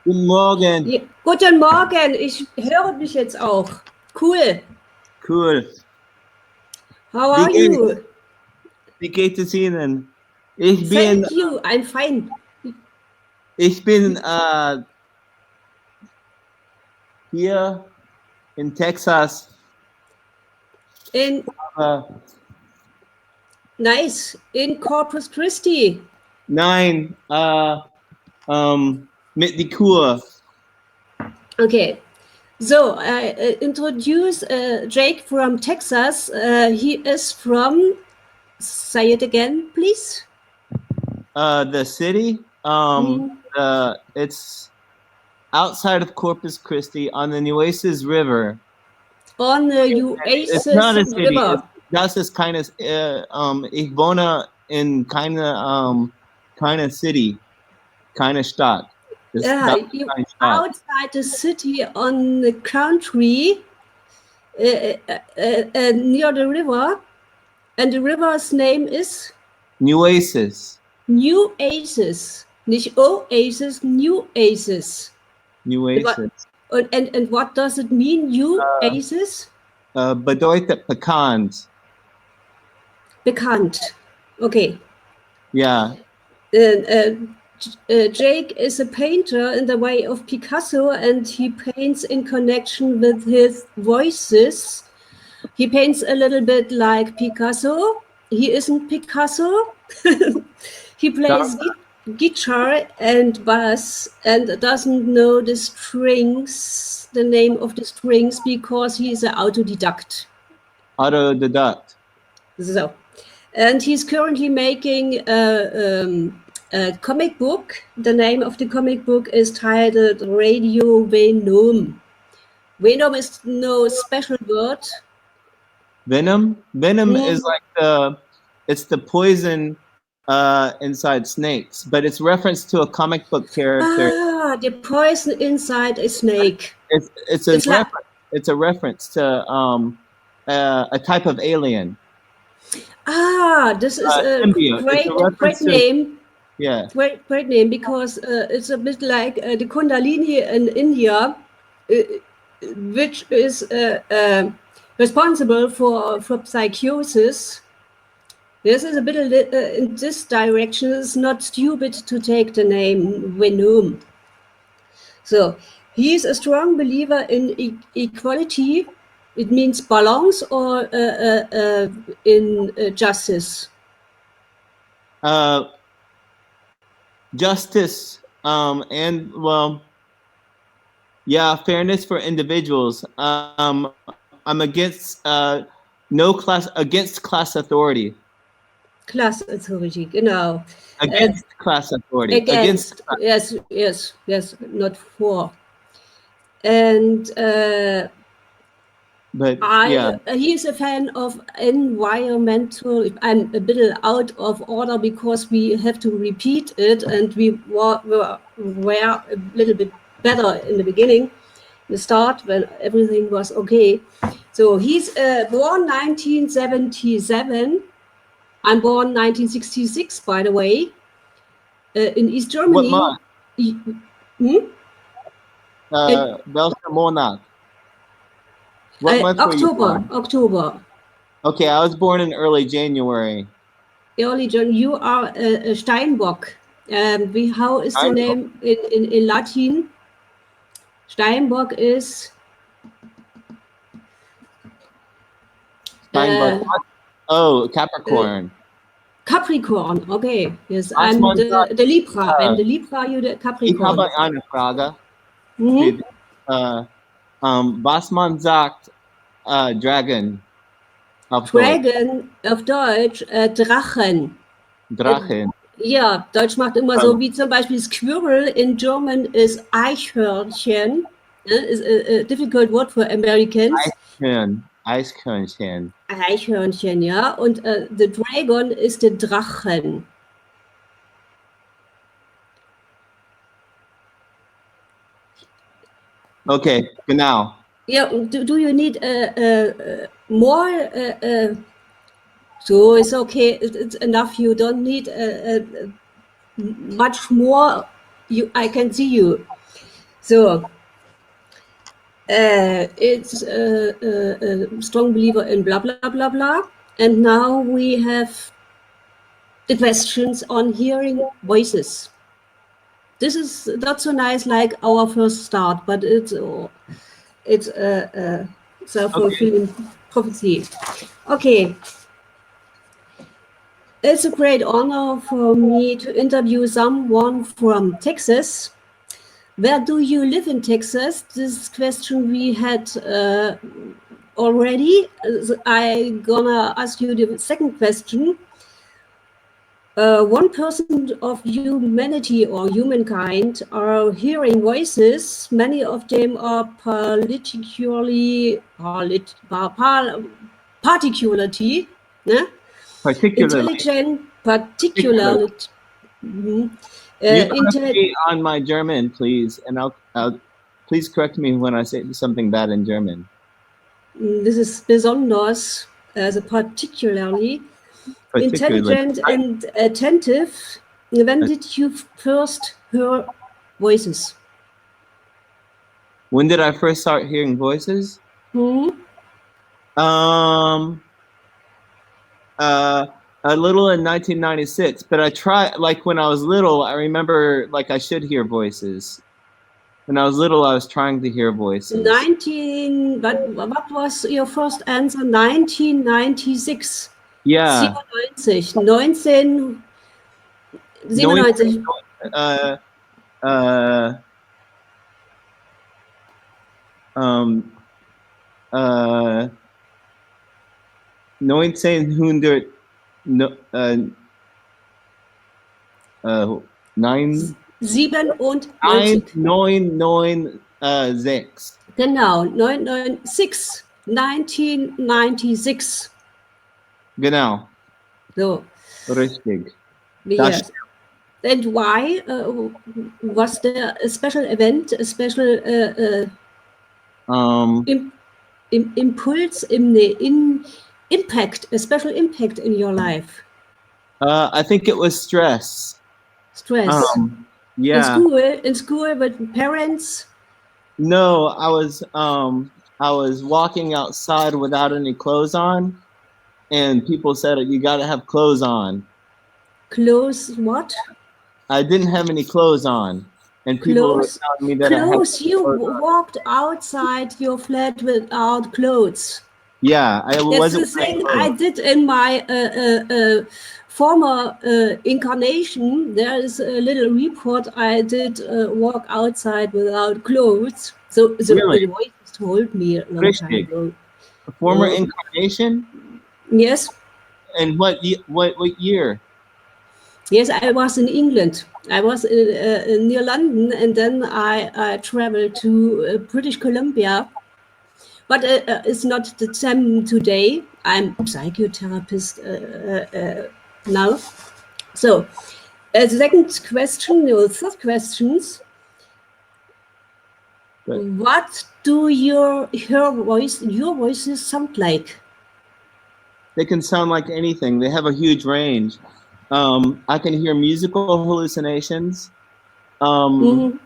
Guten Morgen. Ja, guten Morgen, ich höre dich jetzt auch. Cool. Cool. How are you? Wie geht es Ihnen? Ich Thank you, I'm fine. bin hier in Texas. Nice, in Corpus Christi. Nein, mit die Kur. Okay, so introduce Jake from Texas. He is from, say it again, please. The city. It's outside of Corpus Christi on the Nueces River. On the Nueces It's not a city. River. Das ist keine. Ich wohne in keine City, keine Stadt. Yeah, outside the city on the country near the river, and the river's name is Nueces. Nueces, nicht Oasis, Nueces. Nueces. And what does it mean, Nueces? Bedeutet bekannt. Bekannt. Okay. Yeah. Jake is a painter in the way of Picasso, and he paints in connection with his voices. He paints a little bit like Picasso. He isn't Picasso. He plays guitar and bass and doesn't know the strings, the name of the strings, because he's an autodidact. Autodidact. So, and he's currently making a comic book. The name of the comic book is titled Radio Venom. Venom is no special word. Venom? Venom is like it's the poison inside snakes, but it's reference to a comic book character. Ah, the poison inside a snake. It's a reference to a type of alien. Ah, this is a great name. Yeah. Great name, because it's a bit like the Kundalini in India, which is responsible for psychosis. This is a bit in this direction. It's not stupid to take the name Venom. So he's a strong believer in equality. It means balance, or in justice. Justice, and well, yeah, fairness for individuals. I'm against against class authority. Class authority, genau. Against class authority. Against yes, not for. And but he's a fan of environmental. I'm a bit out of order because we have to repeat it, and we were a little bit better in the beginning, the start, when everything was okay. So he's born 1977. I'm born 1966, by the way, in East Germany. What month? Welcher Monat? What month were you born? October. Okay, I was born in early January. Early January. You are Steinbock. How is the name in Latin? Steinbock is... Steinbock. Capricorn. Capricorn, okay. Yes, I'm the Libra. I'm the Libra, you the Capricorn. Ich habe eine Frage. Was man sagt, Dragon. Dragon auf Deutsch, Drachen. Drachen. Ja, Deutsch macht immer so, wie zum Beispiel Squirrel in German ist Eichhörnchen. Is a difficult word for Americans. Eichhörnchen. Eichhörnchen, ja. Und the Dragon ist der Drachen. Okay, genau. Yeah, do you need more? So it's okay. It's enough. You don't need much more. I can see you. So it's a strong believer in blah blah blah blah, and now we have the questions on hearing voices. This is not so nice like our first start, but it's a self-fulfilling prophecy. Okay. It's a great honor for me to interview someone from Texas. Where do you live in Texas? This question we had already. I'm gonna ask you the second question. 1% of humanity or humankind are hearing voices. Many of them are particularly intelligent, particularly. You correct me on my German, please, and I'll please correct me when I say something bad in German. This is besonders, as a particularly intelligent and attentive. When did you first hear voices? When did I first start hearing voices? A little in 1996, but I tried, like when I was little, I remember like I should hear voices. When I was little, I was trying to hear voices. What was your first answer? 1996. Yeah. 97. Nine. 996. Genau, 996. 1996. Genau. So. Richtig. Yes. And why? Was there a special event, a special impulse, impact, a special impact in your life? I think it was stress. Stress. Yeah. In school with parents? No, I was walking outside without any clothes on, and people said, you got to have clothes on. Clothes what? I didn't have any clothes on, and people were telling me that clothes. You walked outside your flat without clothes. Yeah, I wasn't. That's the thing I did in my former incarnation. There is a little report I did walk outside without clothes. So the voice told me a long time ago. A former incarnation? Yes. And what year? Yes, I was in England. I was near London, and then I traveled to British Columbia. But it's not the time today. I'm a psychotherapist now. So, the second question, or third questions. What do your voices sound like? They can sound like anything. They have a huge range. I can hear musical hallucinations. I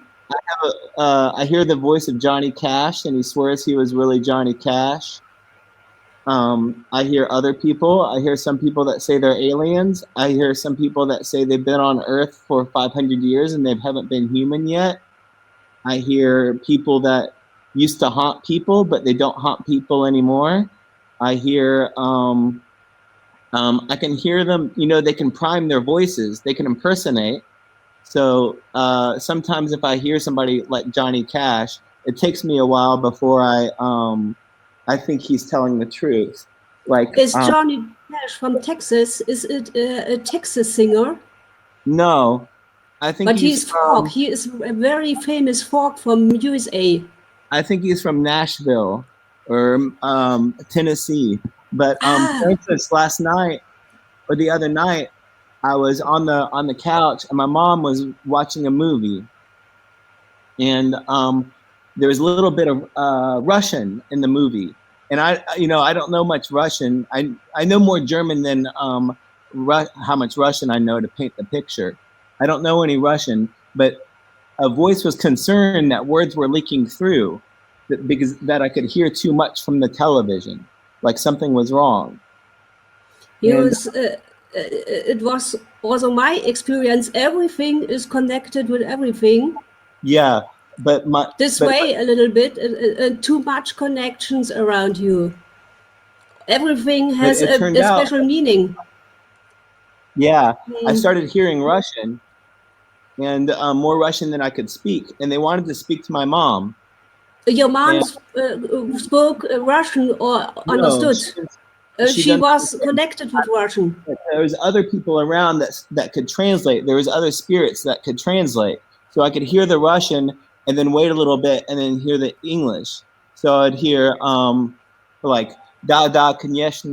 hear the voice of Johnny Cash, and he swears he was really Johnny Cash. I hear other people. I hear some people that say they're aliens. I hear some people that say they've been on Earth for 500 years and they haven't been human yet. I hear people that used to haunt people, but they don't haunt people anymore. I hear, I can hear them, they can prime their voices. They can impersonate. So sometimes if I hear somebody like Johnny Cash, it takes me a while before I think he's telling the truth. Like, is Johnny Cash from Texas? Is it a Texas singer? No, I think. But he's folk. He is a very famous folk from USA. I think he's from Nashville or Tennessee. But for instance, last night or the other night, I was on the couch and my mom was watching a movie, and there was a little bit of Russian in the movie, and I don't know much Russian. I know more German than how much Russian I know to paint the picture. I don't know any Russian, but a voice was concerned that words were leaking through, because that I could hear too much from the television, like something was wrong. Yes, it was also my experience. Everything is connected with everything. Yeah, but This way a little bit, too much connections around you. Everything has a special meaning. Yeah, I started hearing Russian, and more Russian than I could speak, and they wanted to speak to my mom. Your mom spoke Russian or understood? She was connected with Russian. There was other people around that could translate. There was other spirits that could translate. So I could hear the Russian and then wait a little bit and then hear the English. So I'd hear like da da конечно.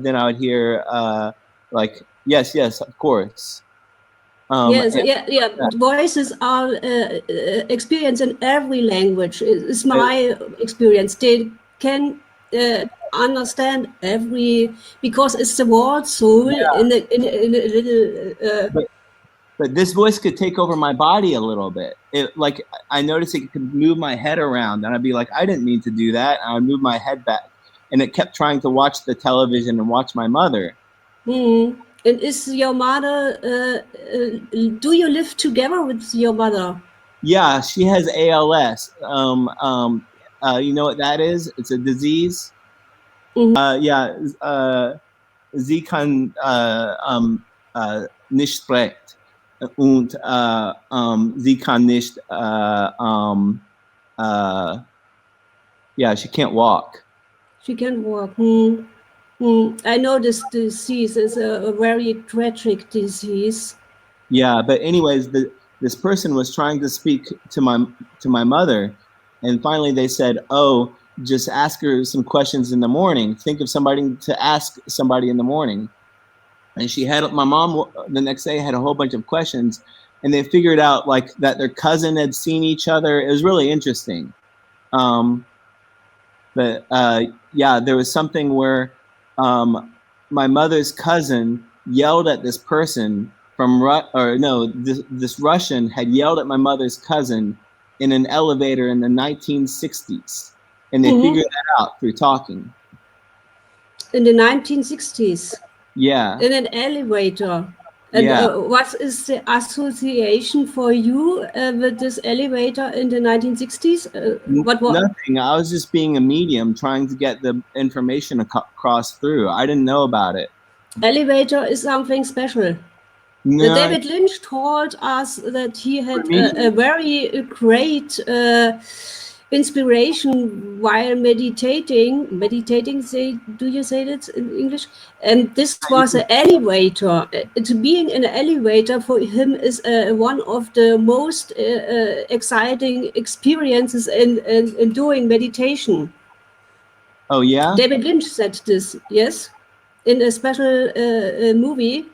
Then I would hear like yes, of course. Yes, yeah. Voices are experienced in every language. It's my experience. They can understand every, because it's the word soul in a little. But this voice could take over my body a little bit. Like I noticed it could move my head around, and I'd be like, I didn't mean to do that. And I'd move my head back, and it kept trying to watch the television and watch my mother. And is your mother? Do you live together with your mother? Yeah, she has ALS. You know what that is? It's a disease. Sie kann nicht sprechen und sie kann nicht she can't walk. She can't walk. I know this disease is a very tragic disease. Yeah, but anyways, this person was trying to speak to my mother, and finally they said, "Oh, just ask her some questions in the morning. Think of somebody to ask somebody in the morning." And she had my mom the next day had a whole bunch of questions, and they figured out like that their cousin had seen each other. It was really interesting. But there was something where my mother's cousin yelled at this person this Russian had yelled at my mother's cousin in an elevator in the 1960s, and they figured that out through talking. In the 1960s? Yeah. In an elevator? And what is the association for you with this elevator in the 1960s? What? Nothing. I was just being a medium, trying to get the information across through. I didn't know about it. Elevator is something special. No. David Lynch told us that he had a very great inspiration while meditating. Do you say that in English? And this was an elevator. Being in an elevator for him is one of the most exciting experiences in doing meditation. Oh, yeah? David Lynch said this, yes, in a special movie.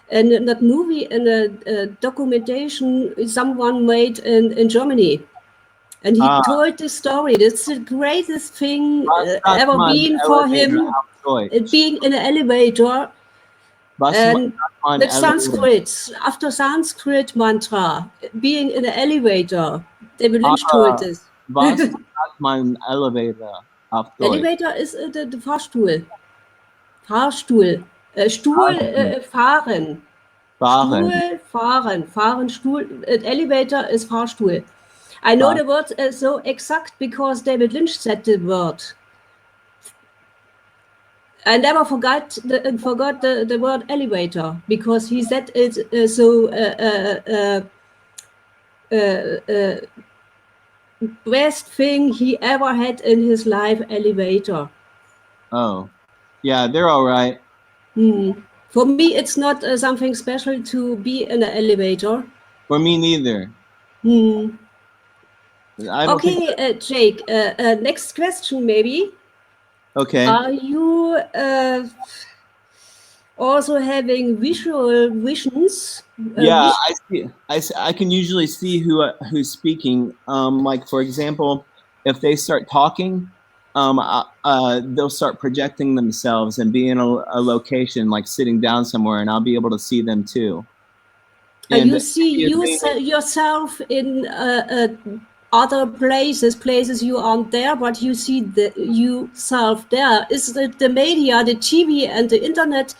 And that movie and a documentation someone made in Germany. And he told this story. That's the greatest thing ever been for him, being in an elevator. And with Sanskrit, after Sanskrit mantra, being in an elevator. David Lynch told this. Was sagt man Elevator auf Deutsch? Elevator is the Fahrstuhl. Fahrstuhl. Stuhl, fahren. Stuhl, fahren, Stuhl. Elevator is Fahrstuhl. I know the word so exact because David Lynch said the word. I never forgot the word elevator because he said it best thing he ever had in his life, elevator. Oh, yeah, they're all right. For me, it's not something special to be in an elevator. For me neither. Okay, Jake, next question maybe. Okay. Are you also having visual visions? Yeah, I see. I can usually see who's speaking. Like for example, if they start talking, they'll start projecting themselves and be in a location, like sitting down somewhere, and I'll be able to see them too. And you see yourself in other places you aren't there, but you see yourself there. Is it the media, the TV, and the internet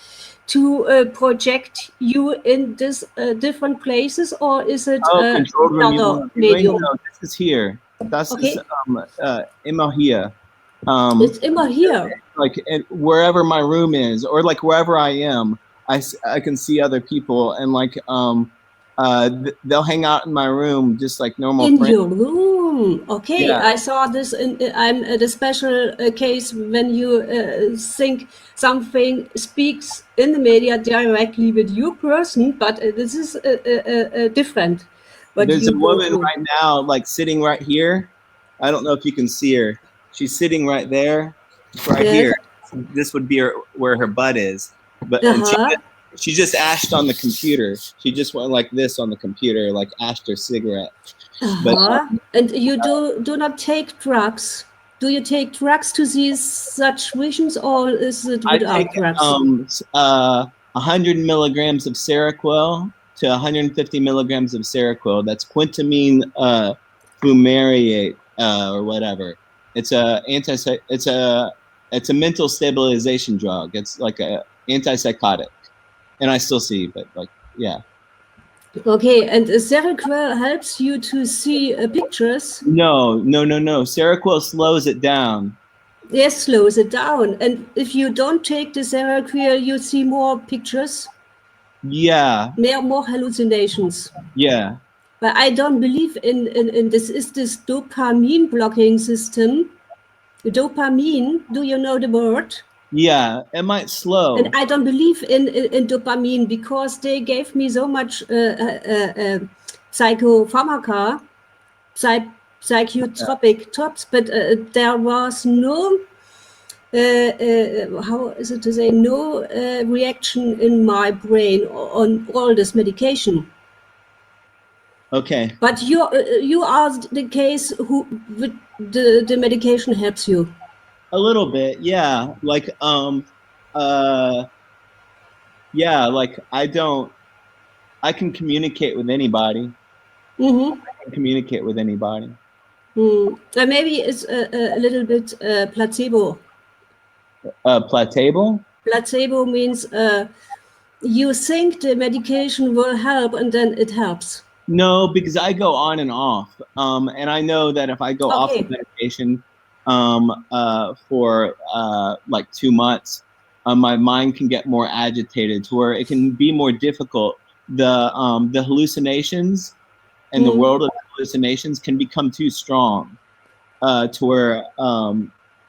to project you in these different places, or is it controlled room. another medium? No, this is here. That's Okay. immer here. It's immer here. Like wherever my room is, or like wherever I am, I can see other people, and like they'll hang out in my room just like normal In friends. your room. Okay, Yeah. I saw this I'm at a special case when you think something speaks in the media directly with your person, but this is different. But There's you a go woman through. right now, like sitting right here. I don't know if you can see her. She's sitting right there, right Yes. here. This would be where her butt is. But and she just ashed on the computer. She just went like this on the computer, like ashed her cigarette. But and you do not take drugs. Do you take drugs to see such visions, or is it without I take drugs? 100 milligrams of Seroquel to 150 milligrams of Seroquel. That's quintamine fumariate or whatever. It's a mental stabilization drug. It's like a antipsychotic. And I still see, but like, yeah. Okay, and Seroquel helps you to see pictures? No. Seroquel slows it down. Yes, slows it down. And if you don't take the Seroquel, you see more pictures? Yeah. More hallucinations? Yeah. But I don't believe in this. Is this dopamine blocking system? Dopamine, do you know the word? Yeah, it might slow. And I don't believe in dopamine because they gave me so much psychopharmaca, psychotropic drops, but there was no, how is it to say, no reaction in my brain on all this medication. Okay. But you are the case who with the medication helps you. A little bit, yeah. Like yeah, like I can communicate with anybody. Mm-hmm. I can communicate with anybody. Maybe it's a little bit placebo. Placebo? Placebo means you think the medication will help and then it helps. No, because I go on and off. And I know that if I go off the medication for like 2 months, my mind can get more agitated to where it can be more difficult. The hallucinations and the world of hallucinations can become too strong to where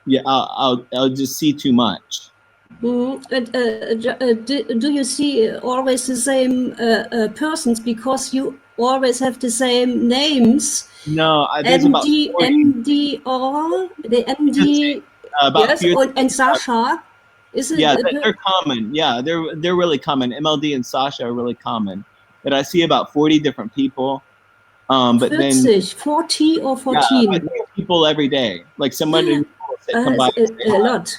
yeah, I'll just see too much. And do you see always the same persons because you always have the same names? No, there's about 40. MD all the MD about yes, and Sasha. Is it? Yeah, they're common. Yeah, they're really common. MLD and Sasha are really common. But I see about 40 different people. But 40, then 40 or 14? Yeah, I see people every day. Like somebody come by. A lot.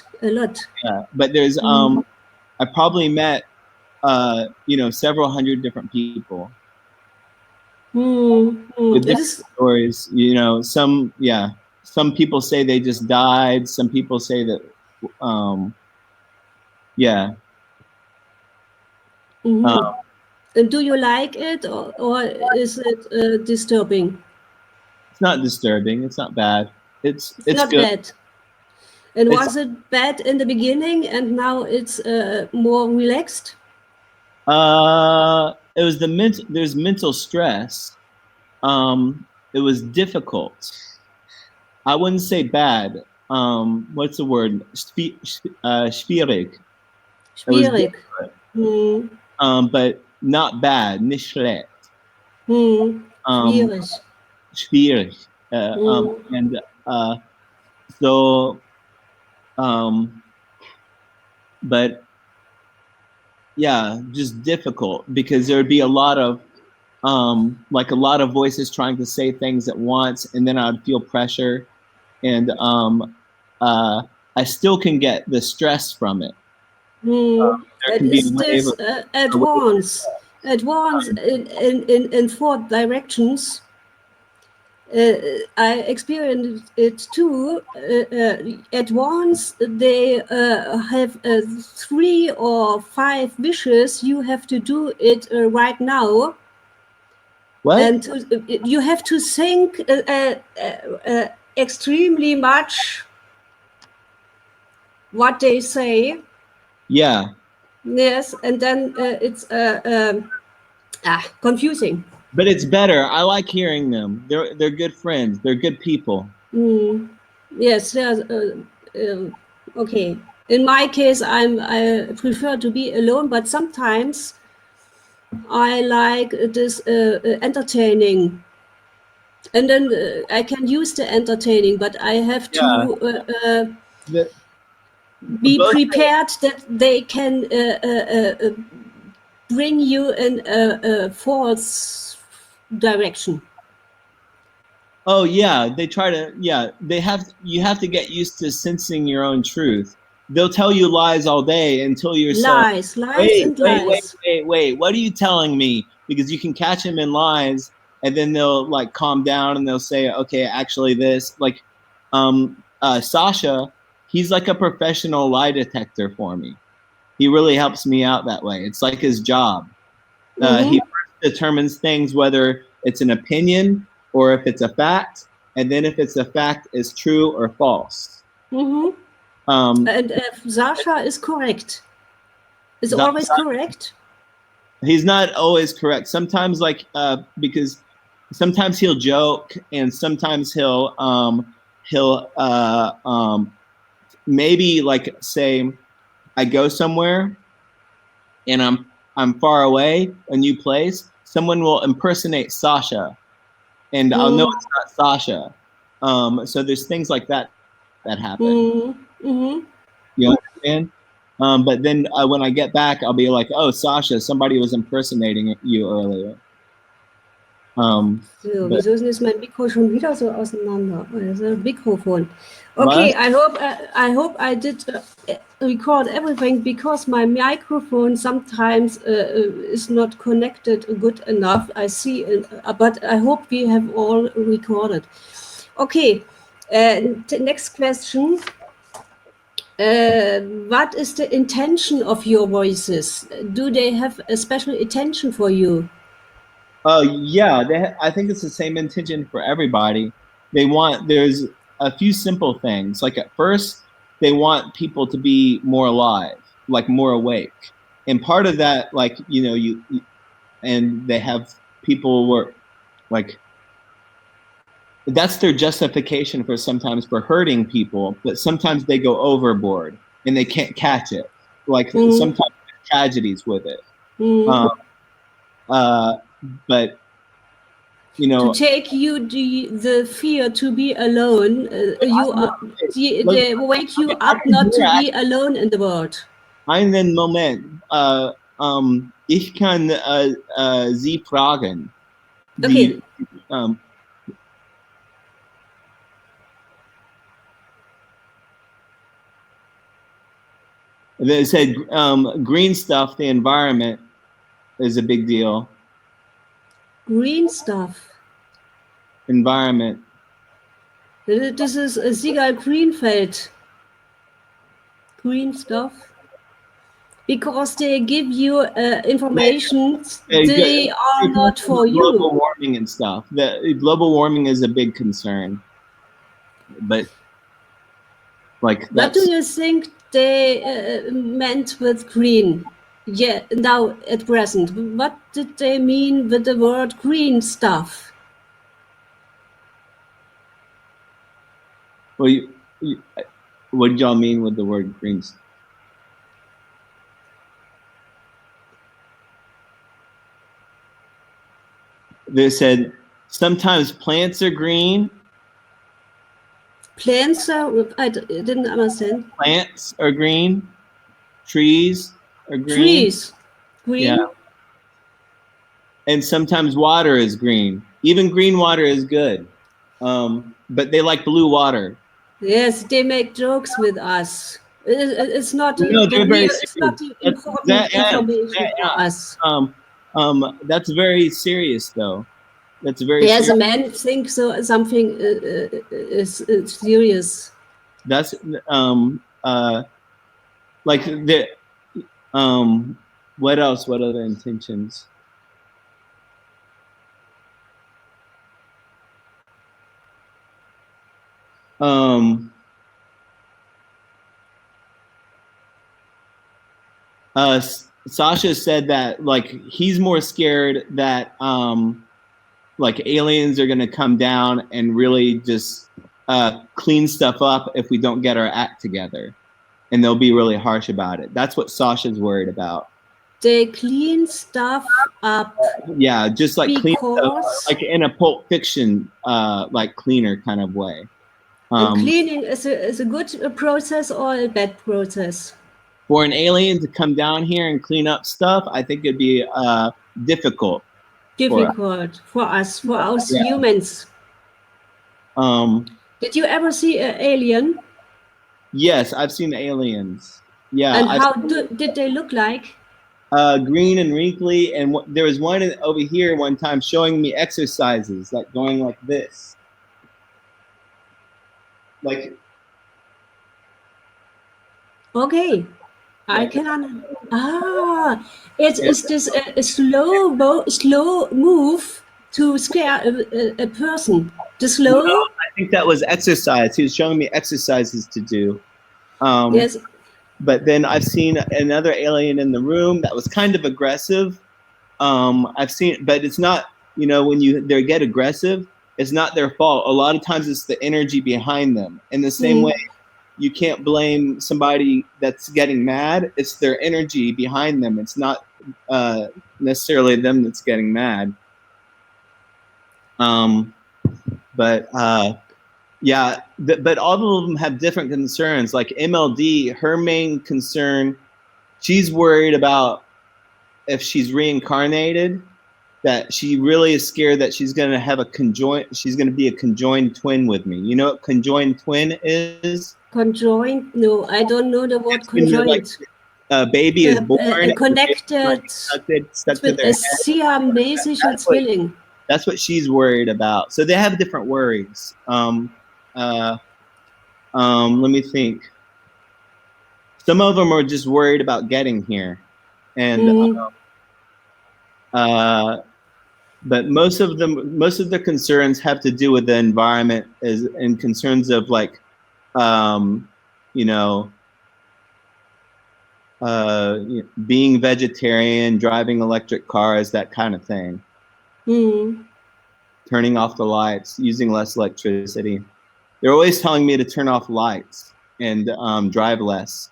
Yeah, but there's I probably met several hundred different people with different stories. Some people say they just died. Some people say that yeah. And do you like it, or is it disturbing? It's not disturbing. It's not bad. It's not good. Bad. And was it bad in the beginning, and now it's more relaxed? It was there's mental stress. It was difficult. I wouldn't say bad. What's the word? Schwierig. Schwierig. But not bad. Nicht schlecht. Schwierig. Schwierig. And so, but yeah, just difficult because there would be a lot of voices trying to say things at once, and then I'd feel pressure, and I still can get the stress from it. Is this at once? at once in four directions. I experienced it too. At once, they have 3 or 5 wishes. You have to do it right now. What? And you have to think extremely much what they say. Yeah. Yes, and then it's confusing. But it's better. I like hearing them. They're good friends. They're good people. Yes, okay. In my case, I prefer to be alone, but sometimes I like this entertaining, and then I can use the entertaining, but I have to The, be both prepared that they can bring you in a false direction. Oh yeah, they try to. Yeah, they have. You have to get used to sensing your own truth. They'll tell you lies all day until you're Lies, lies, and lies. Wait. What are you telling me? Because you can catch them in lies, and then they'll like calm down and they'll say, okay, actually, this like, Sasha, he's like a professional lie detector for me. He really helps me out that way. It's like his job. He determines things whether it's an opinion or if it's a fact, and then if it's a fact is true or false. And Sasha is correct. Is always correct. He's not always correct. Sometimes, like because sometimes he'll joke, and sometimes he'll maybe like say I go somewhere and I'm far away, a new place. Someone will impersonate Sasha, and I'll know it's not Sasha. So there's things like that happen. You understand? But then when I get back, I'll be like, "Oh, Sasha, somebody was impersonating you earlier." So, wieso ist jetzt mein Mikro schon wieder so auseinander? Oh, das ist ein Mikrofon. Okay, I hope I did record everything, because my microphone sometimes is not connected good enough. I see, but I hope we have all recorded. Okay, next question. What is the intention of your voices? Do they have a special intention for you? Yeah, I think it's the same intention for everybody. There's a few simple things. Like at first, they want people to be more alive, like more awake. And part of that, like, and they have people were like, that's their justification for sometimes for hurting people, but sometimes they go overboard and they can't catch it. Like sometimes there's tragedies with it. But to take you the fear to be alone, they wake you up not to be alone in the world. Einen Moment. Ich kann Sie fragen. Okay. They said green stuff, the environment is a big deal. Green stuff. Environment. This is a Sigal Greenfeld. Green stuff. Because they give you information, they are not for you. Global warming and stuff. Global warming is a big concern. But like what do you think they meant with green? Yeah, now at present, what did they mean with the word green stuff? Well, what do y'all mean with the word green stuff? They said sometimes plants are green. Plants are, I didn't understand. Plants are green. Trees are green. Trees, green. Yeah. And sometimes water is green. Even green water is good. But they like blue water. Yes, they make jokes with us. It's not, no, it's not the important information for us. That's very serious, though. That's very Yes, serious. a man thinks so. Something is serious. That's like the what else? What other intentions? Sasha said that like he's more scared that like aliens are gonna come down and really just clean stuff up if we don't get our act together, and they'll be really harsh about it. That's what Sasha's worried about. They clean stuff up. Yeah, just like clean stuff, Because like in a Pulp Fiction like cleaner kind of way. and cleaning is a good process or a bad process? For an alien to come down here and clean up stuff, I think it'd be difficult. Difficult for us humans. Did you ever see an alien? Yes, I've seen aliens. Yeah. And how did they look like? Green and wrinkly, and there was one over here one time showing me exercises, like going like this. Like. Okay. I can it's this a slow move to scare a person. The slow. No, I think that was exercise. He was showing me exercises to do. Yes. But then I've seen another alien in the room that was kind of aggressive. I've seen, but it's not. You know, when they get aggressive, it's not their fault. A lot of times, it's the energy behind them. In the same way. You can't blame somebody that's getting mad. It's their energy behind them. It's not necessarily them that's getting mad. But all of them have different concerns. Like MLD, her main concern, she's worried about if she's reincarnated, that she really is scared that she's going to have she's going to be a conjoined twin with me. You know what conjoined twin is? Conjoined? No, I don't know the word conjoined. Like, a baby is born connected stuck to their head. Siamesischer Zwilling. That's what she's worried about. So they have different worries. Let me think. Some of them are just worried about getting here, and but most of the concerns have to do with the environment, and concerns of like. You know, being vegetarian, driving electric cars, that kind of thing. Turning off the lights, using less electricity. They're always telling me to turn off lights and drive less.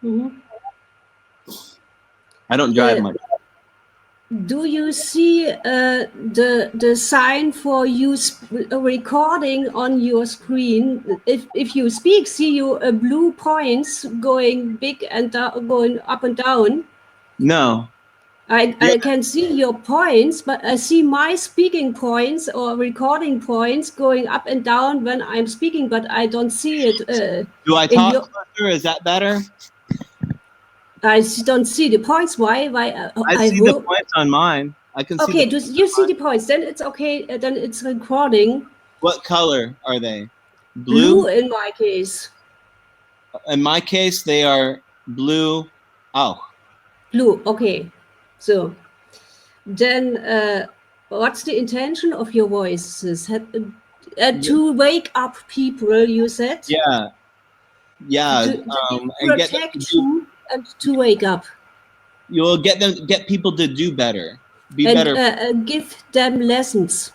I don't drive much. Do you see the sign for you recording on your screen? If you speak, see you blue points going big and going up and down? No. I can see your points, but I see my speaking points or recording points going up and down when I'm speaking, but I don't see it. Do I talk closer? Is that better? I don't see the points. Why? I see the points on mine. I can see. Okay, you see the points. Then it's okay. Then it's recording. What color are they? Blue in my case. In my case, they are blue. Oh. Blue. Okay. So then, what's the intention of your voices? To wake up people, you said. Yeah. Yeah. And protection. And to wake up. You will get people to do better, be better. Give them lessons,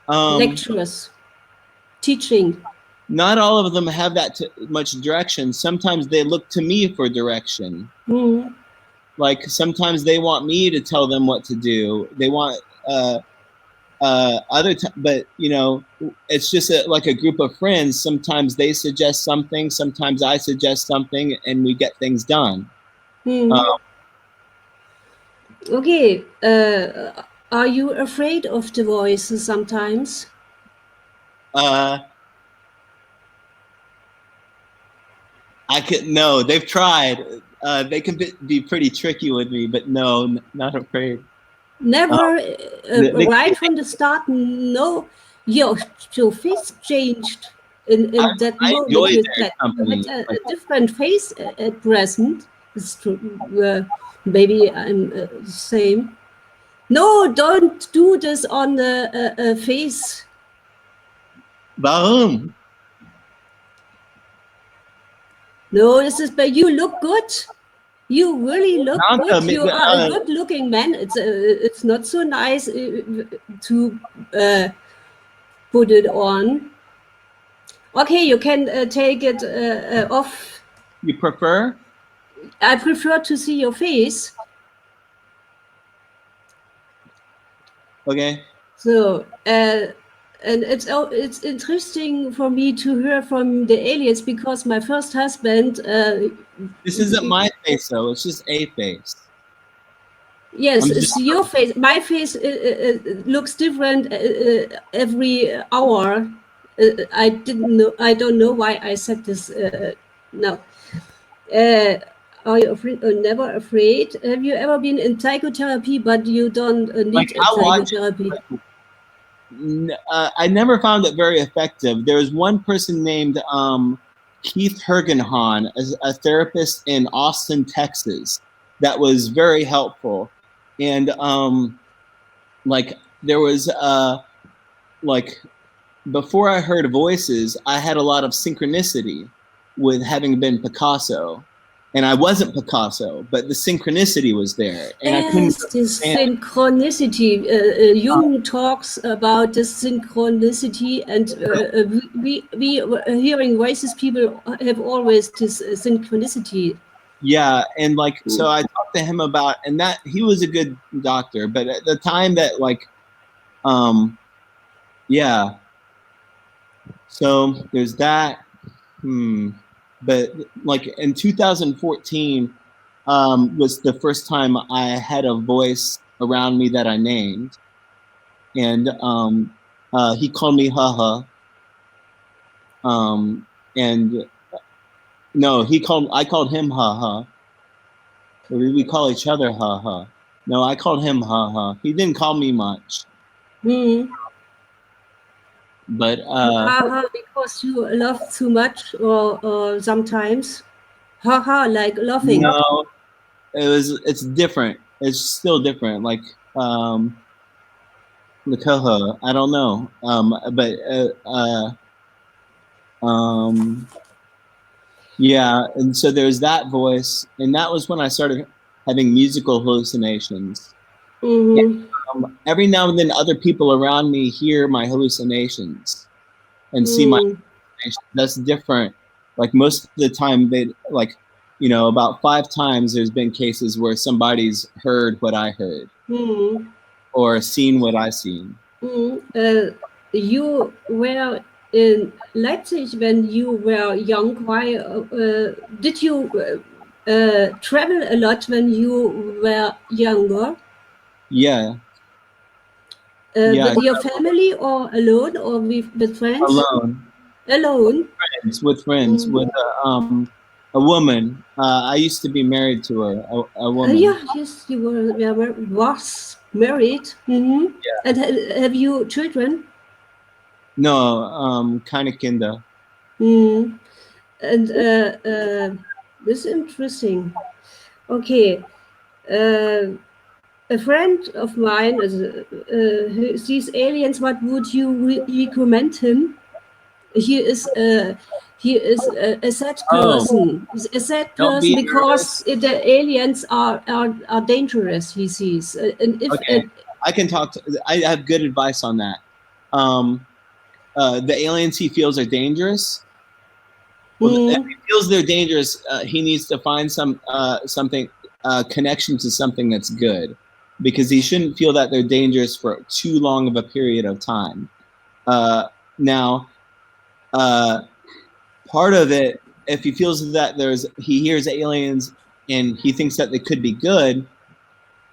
lectures, teaching. Not all of them have that much direction. Sometimes they look to me for direction. Like sometimes they want me to tell them what to do. They want but you know, it's just like a group of friends. Sometimes they suggest something, sometimes I suggest something, and we get things done. Okay. Are you afraid of the voices sometimes? No, they've tried. They can be pretty tricky with me, but no, not afraid. Never, right from the start, no, your face changed in that I moment enjoy with their that. company. You had a different face at present. It's true. Maybe I'm the same. No, don't do this on the face. Warum? No, this is, but you look good. You really look good. You are a good-looking man. It's not so nice to put it on. Okay, you can take it off. You prefer? I prefer to see your face. Okay. So, and it's interesting for me to hear from the aliens because my first husband. This isn't my face, though. It's just a face. Yes, it's your face. My face looks different every hour. I didn't know. I don't know why I said this now. Are you afraid? Never afraid? Have you ever been in psychotherapy, but you don't need psychotherapy? I never found it very effective. There was one person named Keith Hergenhahn, a therapist in Austin, Texas, that was very helpful. And like there was like before I heard voices, I had a lot of synchronicity with having been Picasso. And I wasn't Picasso, but the synchronicity was there. And I couldn't this synchronicity. Jung talks about this synchronicity, and we hearing voices, people have always this synchronicity. Yeah, and like so I talked to him about, and that he was a good doctor, but at the time that like yeah. So there's that. But like in 2014 was the first time I had a voice around me that I named, and he called me Haha. And no, I called him Haha. We call each other Haha. No, I called him Haha. He didn't call me much. But because you love too much, or sometimes like laughing. No, it's different. It's still different. Like the Haha. I don't know. Yeah, and so there's that voice, and that was when I started having musical hallucinations. And, every now and then, other people around me hear my hallucinations and see my hallucinations. That's different. Like most of the time, they like, you know, about 5 times there's been cases where somebody's heard what I heard or seen what I seen. You were in Leipzig when you were young. Why did you travel a lot when you were younger? Yeah. With your family or alone or with friends? Alone. Alone. With friends, with a woman. I used to be married to her, a woman. Yes, you was married. Yeah. And have you children? No, keine Kinder. And this is interesting. Okay. A friend of mine who sees aliens. What would you recommend him? He is a sad person. He's a sad person because the aliens are dangerous. He sees. And if I can talk. I have good advice on that. The aliens he feels are dangerous. Well, if he feels they're dangerous, he needs to find something connection to something that's good, because he shouldn't feel that they're dangerous for too long of a period of time. Now, part of it, if he feels that he hears aliens and he thinks that they could be good,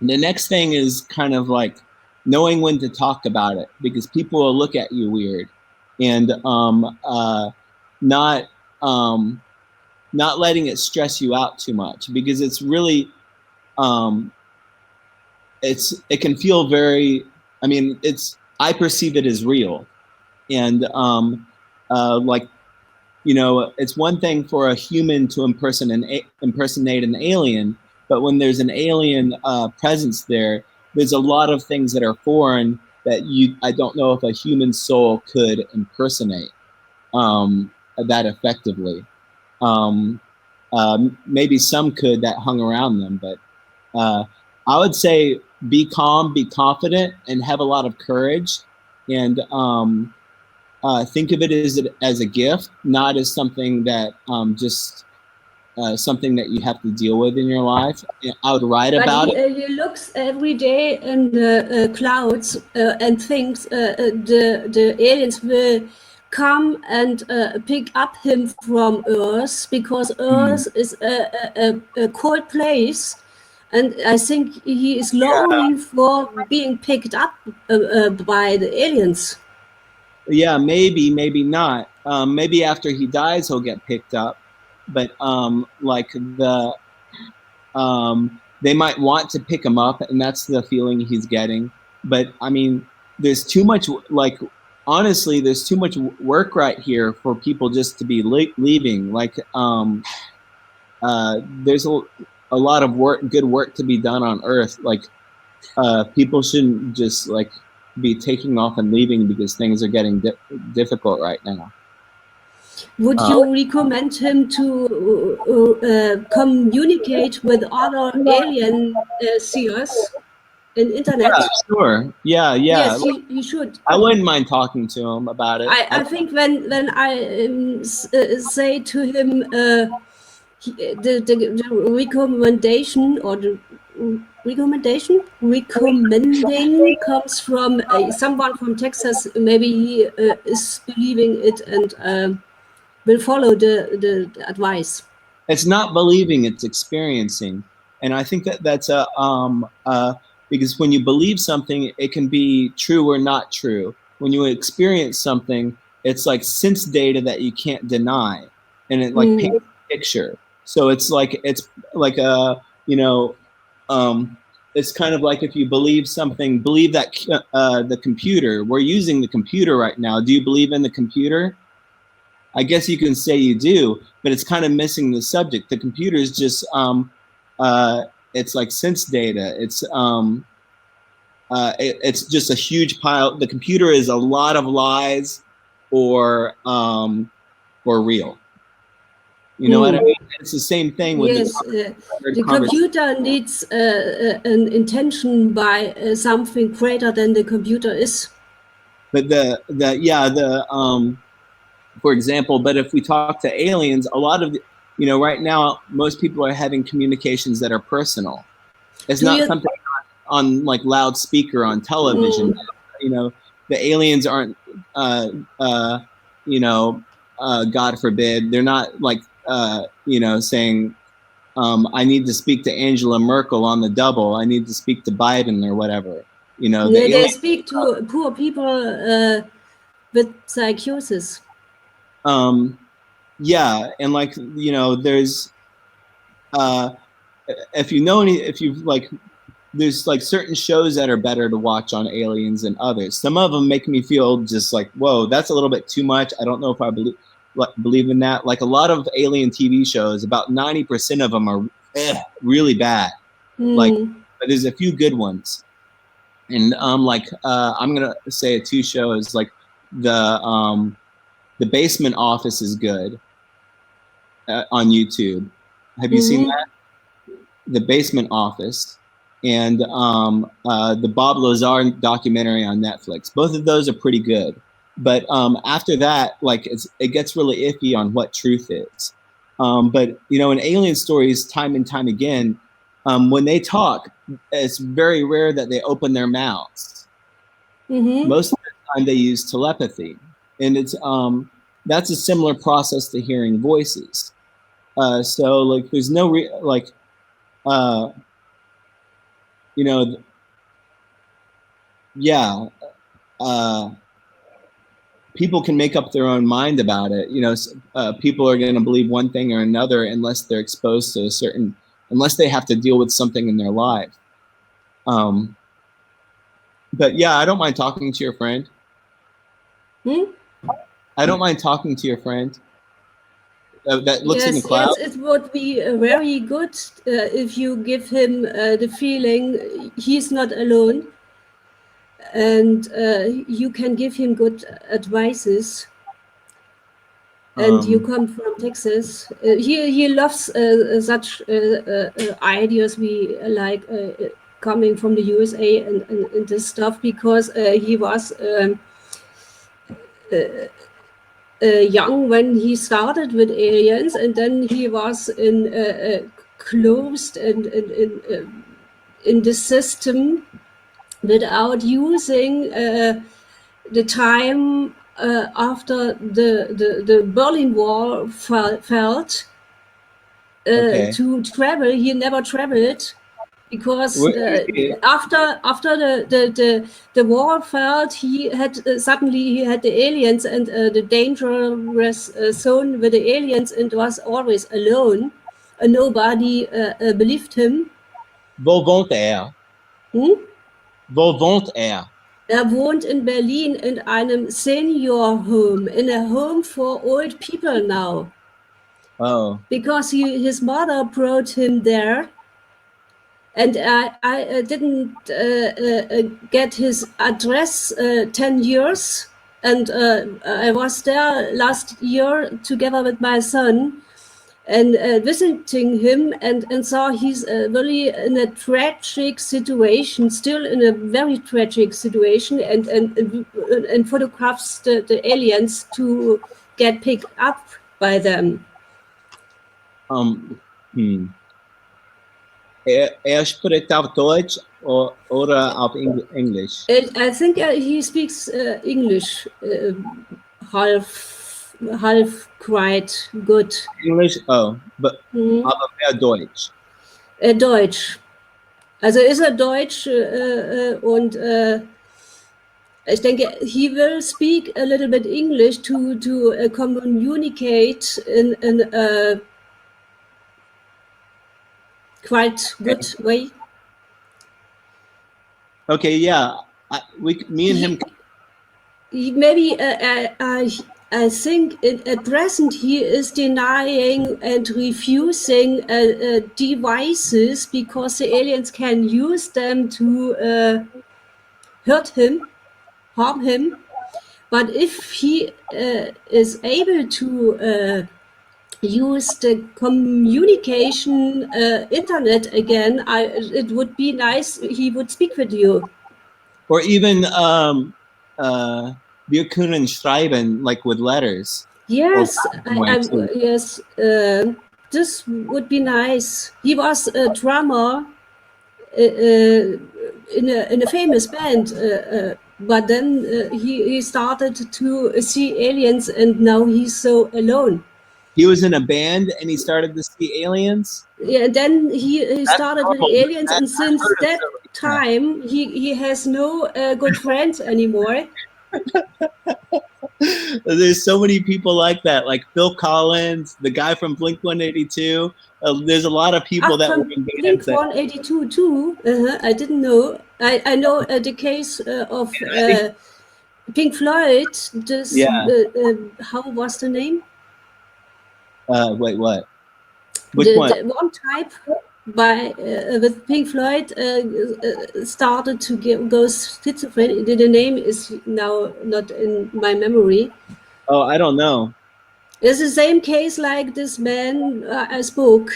the next thing is kind of like knowing when to talk about it, because people will look at you weird, and not letting it stress you out too much, because it's really it can feel very, I mean, I perceive it as real. And like, you know, it's one thing for a human to impersonate an alien, but when there's an alien presence there, there's a lot of things that are foreign that I don't know if a human soul could impersonate that effectively. Maybe some could that hung around them, but I would say be calm, be confident, and have a lot of courage, and think of it as a gift, not as something that just something that you have to deal with in your life. I would write about it. He looks every day in the clouds and thinks the aliens will come and pick up him from Earth, because Earth is a cold place, and I think he is longing for being picked up by the aliens. Yeah, maybe not. Maybe after he dies, he'll get picked up. But like they might want to pick him up, and that's the feeling he's getting. But I mean, there's too much, like, honestly, there's too much work right here for people just to be leaving. Like, there's a lot of good work to be done on Earth. Like, people shouldn't just like be taking off and leaving because things are getting difficult right now. Would you recommend him to communicate with other alien seers in internet? Yeah, sure. Yeah. Yes, you should. I wouldn't mind talking to him about it. I think when I say to him the recommendation, or the recommending comes from someone from Texas, maybe he is believing it and will follow the advice. It's not believing, it's experiencing. And I think that's because when you believe something, it can be true or not true. When you experience something, it's like sense data that you can't deny, and it like paints a picture. So it's like a, you know, it's kind of like if you believe something, believe that the computer, we're using the computer right now. Do you believe in the computer? I guess you can say you do, but it's kind of missing the subject. The computer is just it's like sense data. It's just a huge pile. The computer is a lot of lies or real. You know what I mean? It's the same thing with the computer needs an intention by something greater than the computer is. But for example, but if we talk to aliens, a lot of right now, most people are having communications that are personal. It's not something on like loudspeaker on television. You know, the aliens aren't, God forbid, they're not like, saying, I need to speak to Angela Merkel on the double. I need to speak to Biden or whatever. You know, they speak to poor people with psychosis. Yeah, and like there's there's like certain shows that are better to watch on aliens than others. Some of them make me feel just like, whoa, that's a little bit too much. I don't know if I believe in that. Like a lot of alien TV shows, about 90% of them are really bad. Like, but there's a few good ones. And I'm gonna say 2 shows, like the Basement Office is good on YouTube. Have you seen that? The Basement Office, and the Bob Lazar documentary on Netflix. Both of those are pretty good. But after that, like it gets really iffy on what truth is. But in alien stories, time and time again, when they talk, it's very rare that they open their mouths. Most of the time, they use telepathy, and it's that's a similar process to hearing voices. So like, there's no people can make up their own mind about it. People are going to believe one thing or another unless they're exposed to unless they have to deal with something in their life. But yeah, I don't mind talking to your friend. I don't mind talking to your friend that looks in the cloud. Yes, it would be very good if you give him the feeling he's not alone, and you can give him good advices. And you come from Texas. He loves such ideas we like coming from the USA and this stuff, because he was young when he started with aliens, and then he was in closed and in the system without using the time after the Berlin Wall fell to travel. He never traveled because after the wall fell, he had suddenly he had the aliens and the dangerous zone with the aliens, and was always alone. Nobody believed him. Wo wohnt er? Wo wohnt er? Er wohnt in Berlin in einem senior home, in a home for old people now. Oh. Because his mother brought him there, and I didn't get his address 10 years, and I was there last year together with my son, and visiting him, and saw he's really in a tragic situation, still in a very tragic situation, and photographs the aliens to get picked up by them. Er spricht auf Deutsch oder auf Englisch? I think he speaks English half quite good. English? Oh, but aber mehr Deutsch. Deutsch. Also ist er Deutsch und ich denke, he will speak a little bit English to communicate in a quite good way. Okay, yeah. Me and him. Maybe I think at present he is denying and refusing devices because the aliens can use them to hurt him, harm him. But if he is able to use the communication internet again, it would be nice he would speak with you. Or even wir können schreiben, like with letters. Yes, yes, this would be nice. He was a drummer in a famous band, but then he started to see aliens, and now he's so alone. He was in a band and he started to see aliens? Yeah, and then he started with aliens, and since that time, he has no good friends anymore. There's so many people like that, like Phil Collins, the guy from Blink-182. There's a lot of people that were in bands. Blink-182 too. I didn't know. I know the case of Pink Floyd. This, how was the name? Wait, what? Which one? The one type by with Pink Floyd started to go schizophrenic. The name is now not in my memory. Oh, I don't know. It's the same case like this man I spoke.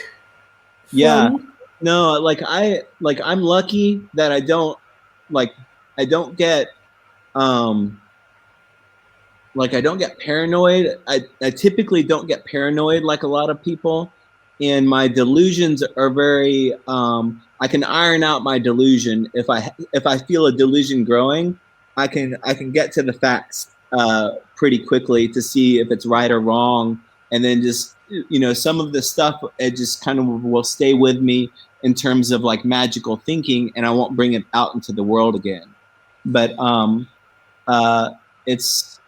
Yeah. No, I'm lucky that I don't get I don't get paranoid. I typically don't get paranoid like a lot of people. And my delusions are very I can iron out my delusion. If I feel a delusion growing, I can get to the facts pretty quickly to see if it's right or wrong. And then just, some of the stuff, it just kind of will stay with me in terms of like magical thinking, and I won't bring it out into the world again. But it's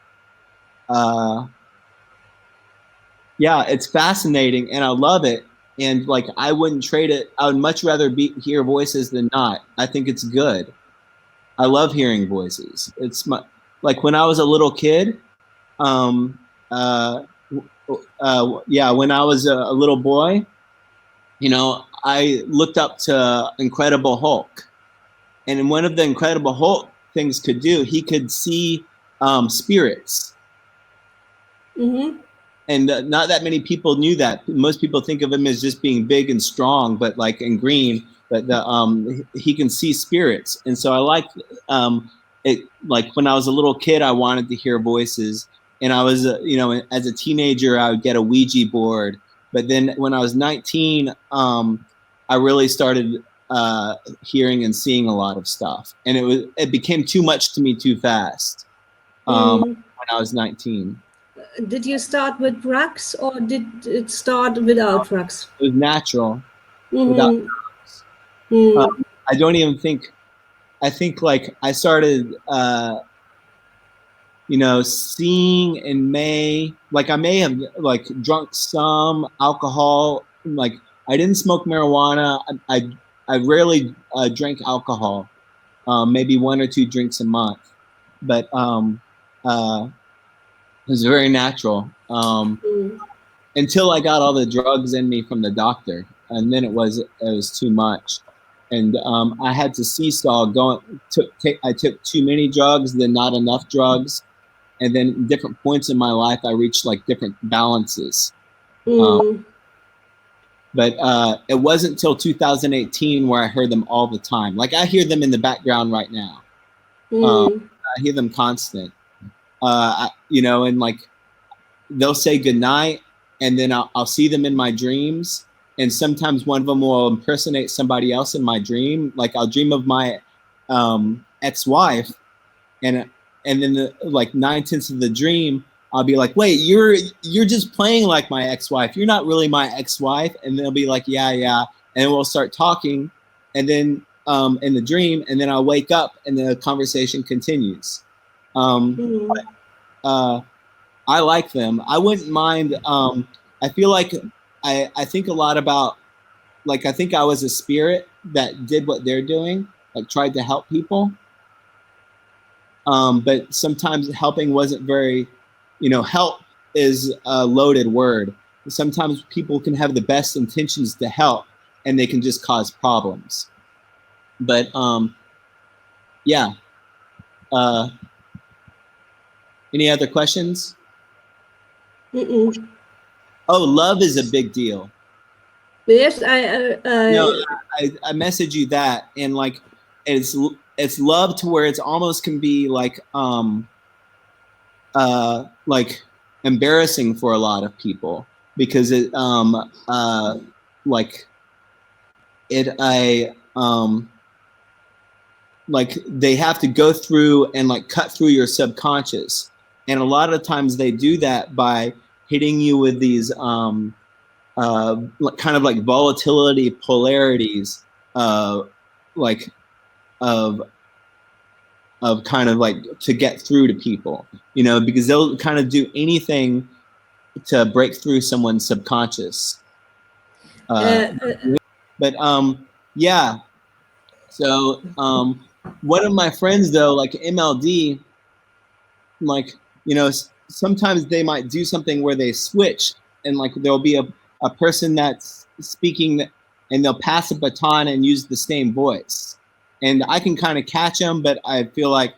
it's fascinating and I love it. and like I wouldn't trade it. I would much rather hear voices than not. I think it's good. I love hearing voices. It's like when I was a little kid. When I was a little boy, I looked up to Incredible Hulk, and one of the Incredible Hulk things could do, he could see spirits. Mm-hmm. And not that many people knew that. Most people think of him as just being big and strong, but like in green. But he can see spirits, and so I like it. Like when I was a little kid, I wanted to hear voices, and I was as a teenager, I would get a Ouija board. But then when I was 19, I really started hearing and seeing a lot of stuff, and it became too much to me too fast when I was 19. Did you start with drugs, or did it start without drugs? It was natural. Without drugs. I don't even think. I think like I started, seeing in May. Like I may have like drunk some alcohol. Like I didn't smoke marijuana. I rarely drank alcohol. Maybe 1 or 2 drinks a month, but it was very natural. Until I got all the drugs in me from the doctor, and then it was too much, and I had to seesaw. I took too many drugs, then not enough drugs, and then different points in my life, I reached like different balances. But it wasn't until 2018 where I heard them all the time. Like I hear them in the background right now. I hear them constant. And like they'll say goodnight, and then I'll see them in my dreams, and sometimes one of them will impersonate somebody else in my dream. Like I'll dream of my ex-wife, and then like 9/10 of the dream, I'll be like, wait, you're just playing like my ex-wife. You're not really my ex-wife. And they'll be like, yeah. And we'll start talking, and then in the dream, and then I'll wake up and the conversation continues. I like them. I wouldn't mind. I feel like I think a lot about, like, I think I was a spirit that did what they're doing, like tried to help people. But sometimes helping wasn't very, help is a loaded word. Sometimes people can have the best intentions to help, and they can just cause problems. But yeah. Any other questions? Oh, love is a big deal. Yes, I message you that, and like it's love to where it's almost can be like embarrassing for a lot of people, because it like they have to go through and like cut through your subconscious, and a lot of times they do that by hitting you with these kind of like volatility polarities of kind of like to get through to people, because they'll kind of do anything to break through someone's subconscious. But yeah. So one of my friends though, like MLD, like, sometimes they might do something where they switch, and like there'll be a person that's speaking, and they'll pass a baton and use the same voice, and I can kind of catch them, but I feel like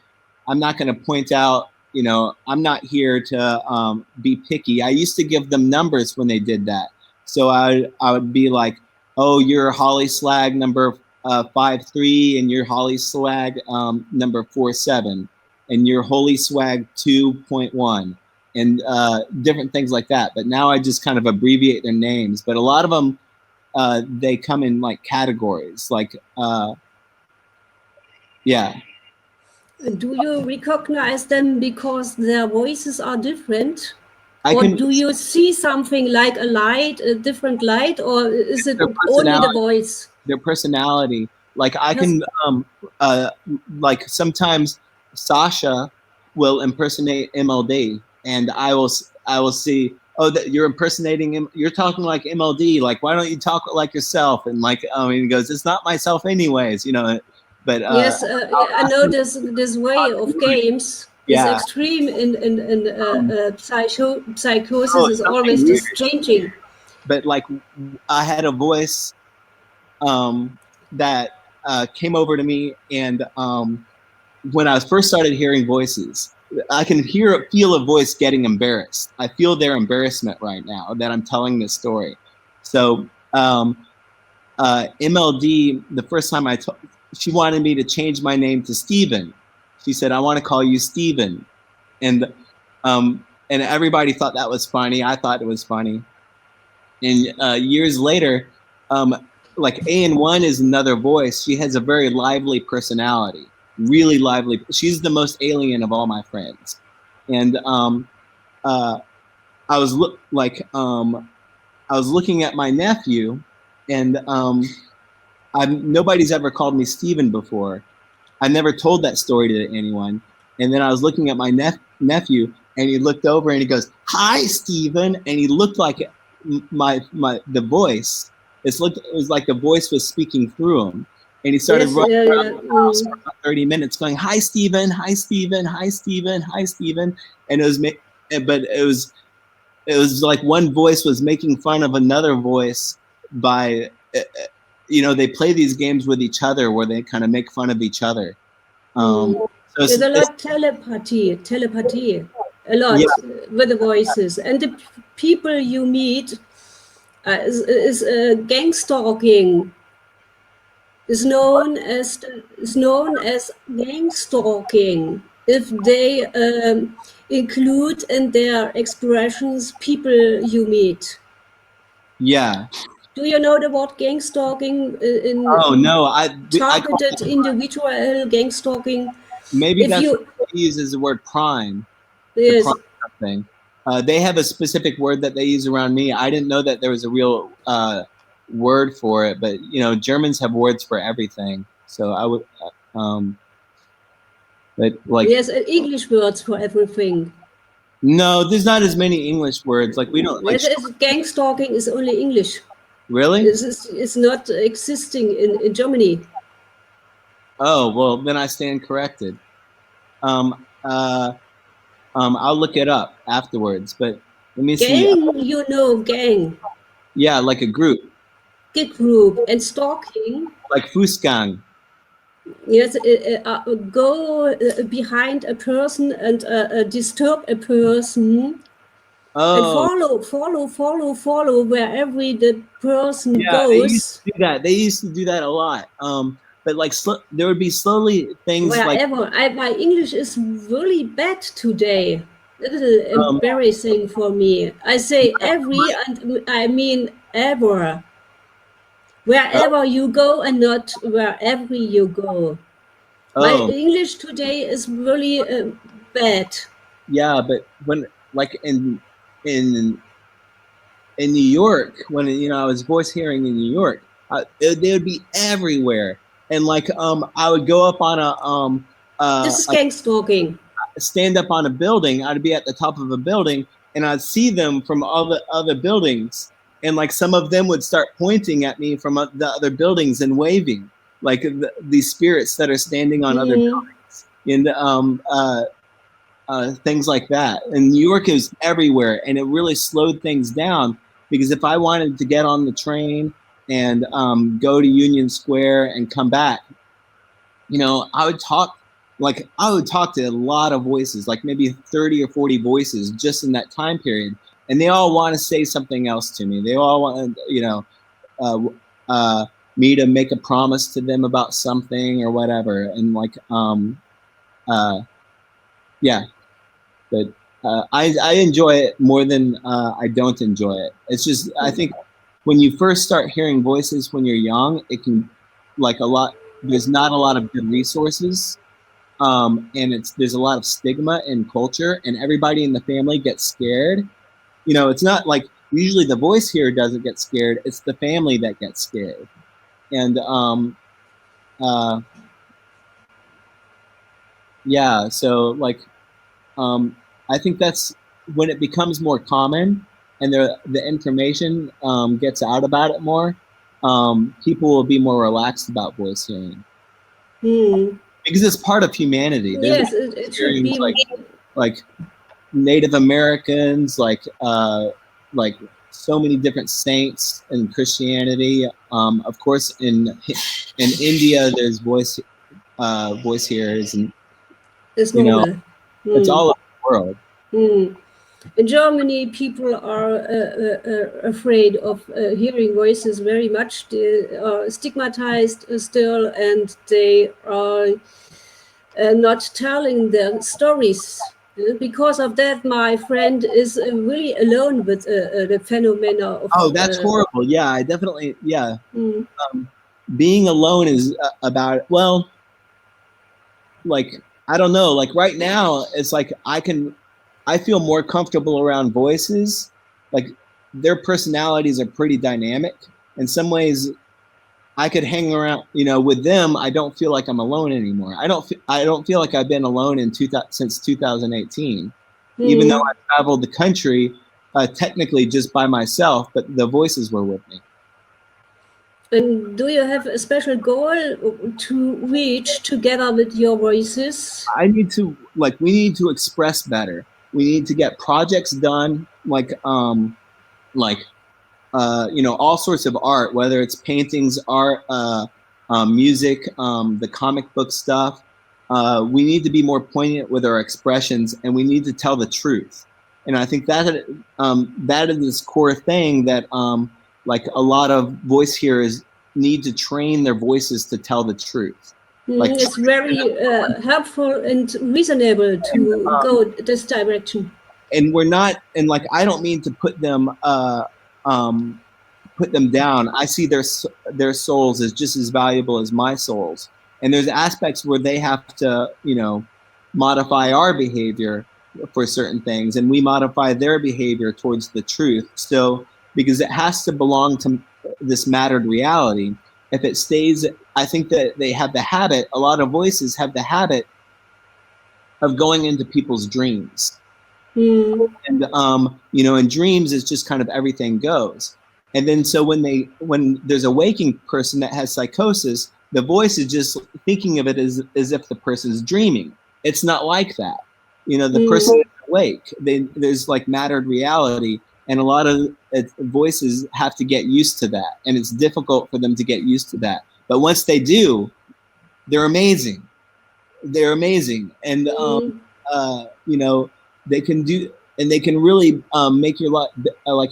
I'm not going to point out, I'm not here to be picky. I used to give them numbers when they did that. So I would be like, oh, you're Holly Slag number 5-3, and you're Holly Swag number 4-7, and you're Holy Swag 2.1, and different things like that. But now I just kind of abbreviate their names. But a lot of them, they come in like categories, like yeah. Do you recognize them because their voices are different? Do you see something like a light, a different light, or is it only the voice? Their personality. Like I can, like sometimes Sasha will impersonate MLD, and I will see, oh, that you're impersonating him. You're talking like MLD. Like, why don't you talk like yourself? And like, he goes, it's not myself anyways, you know. But yes, I know this way of games is yeah. extreme in psychosis Oh, is something always weird. this changing. But like, I had a voice that came over to me, and when I first started hearing voices, I can feel a voice getting embarrassed. I feel their embarrassment right now that I'm telling this story. So MLD, the first time she wanted me to change my name to Steven. She said, I want to call you Steven. And everybody thought that was funny. I thought it was funny. And years later, like AN1 is another voice. She has a very lively personality, really lively. She's the most alien of all my friends. And I was I was looking at my nephew, and nobody's ever called me Steven before. I never told that story to anyone. And then I was looking at my nephew, and he looked over and he goes, "Hi, Steven," and he looked like the voice. It was like the voice was speaking through him, and he started running around the house for about 30 minutes, going, "Hi, Steven, hi, Steven, hi, Steven, hi, Steven," and it was like one voice was making fun of another voice by, they play these games with each other where they kind of make fun of each other. So there's a lot telepathy, a lot with the voices, and the people you meet is gang stalking. Is known as gang stalking if they include in their expressions people you meet. Yeah. Do you know the word gang stalking? Oh no, targeted individual gang stalking. Maybe if that's what they use as the word prime. Yes. The prime thing. They have a specific word that they use around me. I didn't know that there was a real word for it, but Germans have words for everything. So I would, but like, yes, English words for everything. No, there's not as many English words. Like we don't like. Yes, gang stalking is only English. Really? It's not existing in Germany. Oh well, then I stand corrected. I'll look it up afterwards. But let me see. Gang, gang. Yeah, like a group. Group and stalking. Like Fußgang. Yes, go behind a person and disturb a person. Oh. And follow wherever the person goes. They used to do that. They used to do that a lot. But like there would be slowly things wherever. My English is really bad today. It is embarrassing for me. I say every and I mean ever. Wherever you go and not wherever you go. My English today is really bad. Yeah, but when like in New York, when I was voice hearing in New York, they would be everywhere, and like I would go up on this is gang stalking. Stand up on a building. I'd be at the top of a building, and I'd see them from all the other buildings, and like some of them would start pointing at me from the other buildings and waving, like these spirits that are standing on other buildings, and things like that. And New York is everywhere, and it really slowed things down, because if I wanted to get on the train and go to Union Square and come back, I would talk to a lot of voices, like maybe 30 or 40 voices just in that time period. And they all want to say something else to me. They all want, me to make a promise to them about something or whatever. And like, yeah, but I enjoy it more than I don't enjoy it. It's just, I think when you first start hearing voices when you're young, it can there's not a lot of good resources. And there's a lot of stigma in culture, and everybody in the family gets scared. It's not like usually the voice hearer doesn't get scared. It's the family that gets scared. And yeah, so like, I think that's when it becomes more common. and the information gets out about it more, people will be more relaxed about voice hearing. Because it's part of humanity. Yes, it should be like Native Americans, like so many different saints in Christianity. Of course, in India, there's voice hearers, and it's normal. It's all over the world. In Germany, people are afraid of hearing voices very much. They are stigmatized still, and they are not telling their stories. Because of that, my friend is really alone with the phenomena of... Oh, that's horrible. Yeah, I definitely, yeah. Being alone is about, well, like, I don't know, like right now, it's like I feel more comfortable around voices. Like their personalities are pretty dynamic. In some ways, I could hang around, with them. I don't feel like I'm alone anymore. I don't feel like I've been alone since 2018, even though I traveled the country technically just by myself, but the voices were with me. And do you have a special goal to reach together with your voices? We need to express better. We need to get projects done, all sorts of art, whether it's paintings, art, music, the comic book stuff. We need to be more poignant with our expressions, and we need to tell the truth. And I think that is this core thing that a lot of voice hearers need to train their voices to tell the truth. It's very helpful and reasonable to go this direction. And we're not, and I don't mean to put them down. I see their souls as just as valuable as my souls. And there's aspects where they have to, modify our behavior for certain things, and we modify their behavior towards the truth. So, because it has to belong to this mattered reality. If it stays, I think that they have the habit, a lot of voices have the habit of going into people's dreams. And, in dreams, it's just kind of everything goes. And then so when there's a waking person that has psychosis, the voice is just thinking of it as if the person's dreaming. It's not like that. The person is awake. There's mattered reality, and a lot of voices have to get used to that, and it's difficult for them to get used to that. But once they do, they're amazing. They're amazing, and they can do, and they can really make your life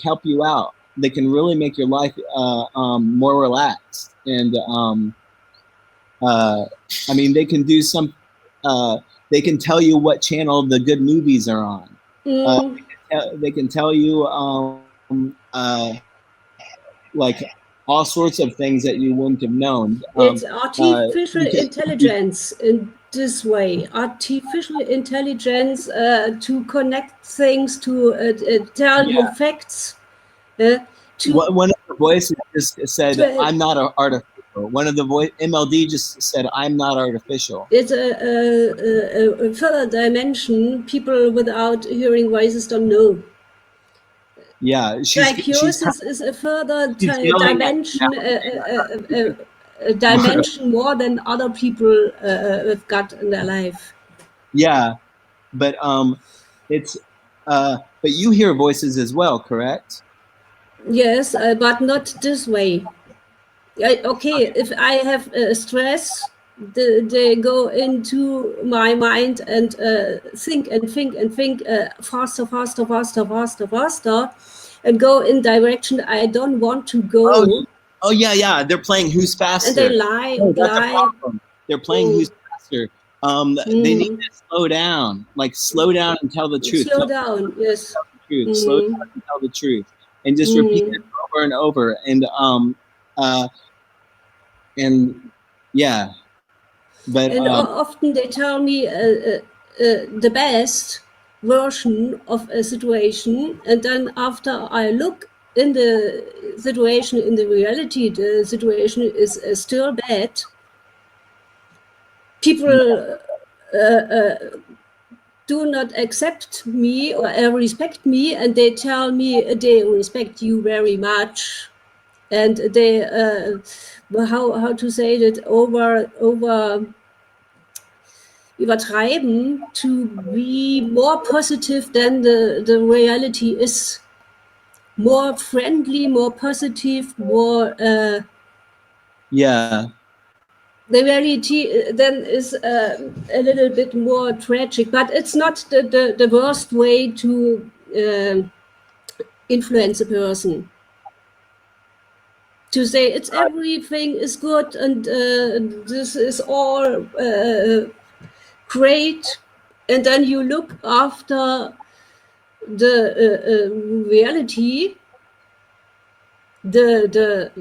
help you out. They can really make your life more relaxed, and they can do some. They can tell you what channel the good movies are on. They can tell you all sorts of things that you wouldn't have known. It's artificial intelligence in this way. Artificial intelligence to connect things, to tell you facts. One of the voices just said, "I'm not artificial." One of the MLD just said, "I'm not artificial." It's a further dimension people without hearing voices don't know. Yeah, psychosis is a further dimension, a dimension more than other people have got in their life. Yeah, but it's but you hear voices as well, correct? Yes, but not this way. Okay, if I have stress, they go into my mind and think faster, and go in direction I don't want to go. Oh yeah, they're playing Who's Faster. And they lie. They're playing Who's Faster. They need to slow down, slow down and tell the truth. Slow down, yes. Slow down and tell the truth, and just repeat it over and over. And yeah, but often they tell me the best version of a situation, and then after I look in the situation, in the reality, the situation is still bad. People do not accept me or respect me, and they tell me they respect you very much, and they how to say that übertreiben to be more positive than the reality is, more friendly, more positive, more Yeah. the reality then is a little bit more tragic, but it's not the worst way to influence a person. To say it's everything is good and this is all great, and then you look after the reality, the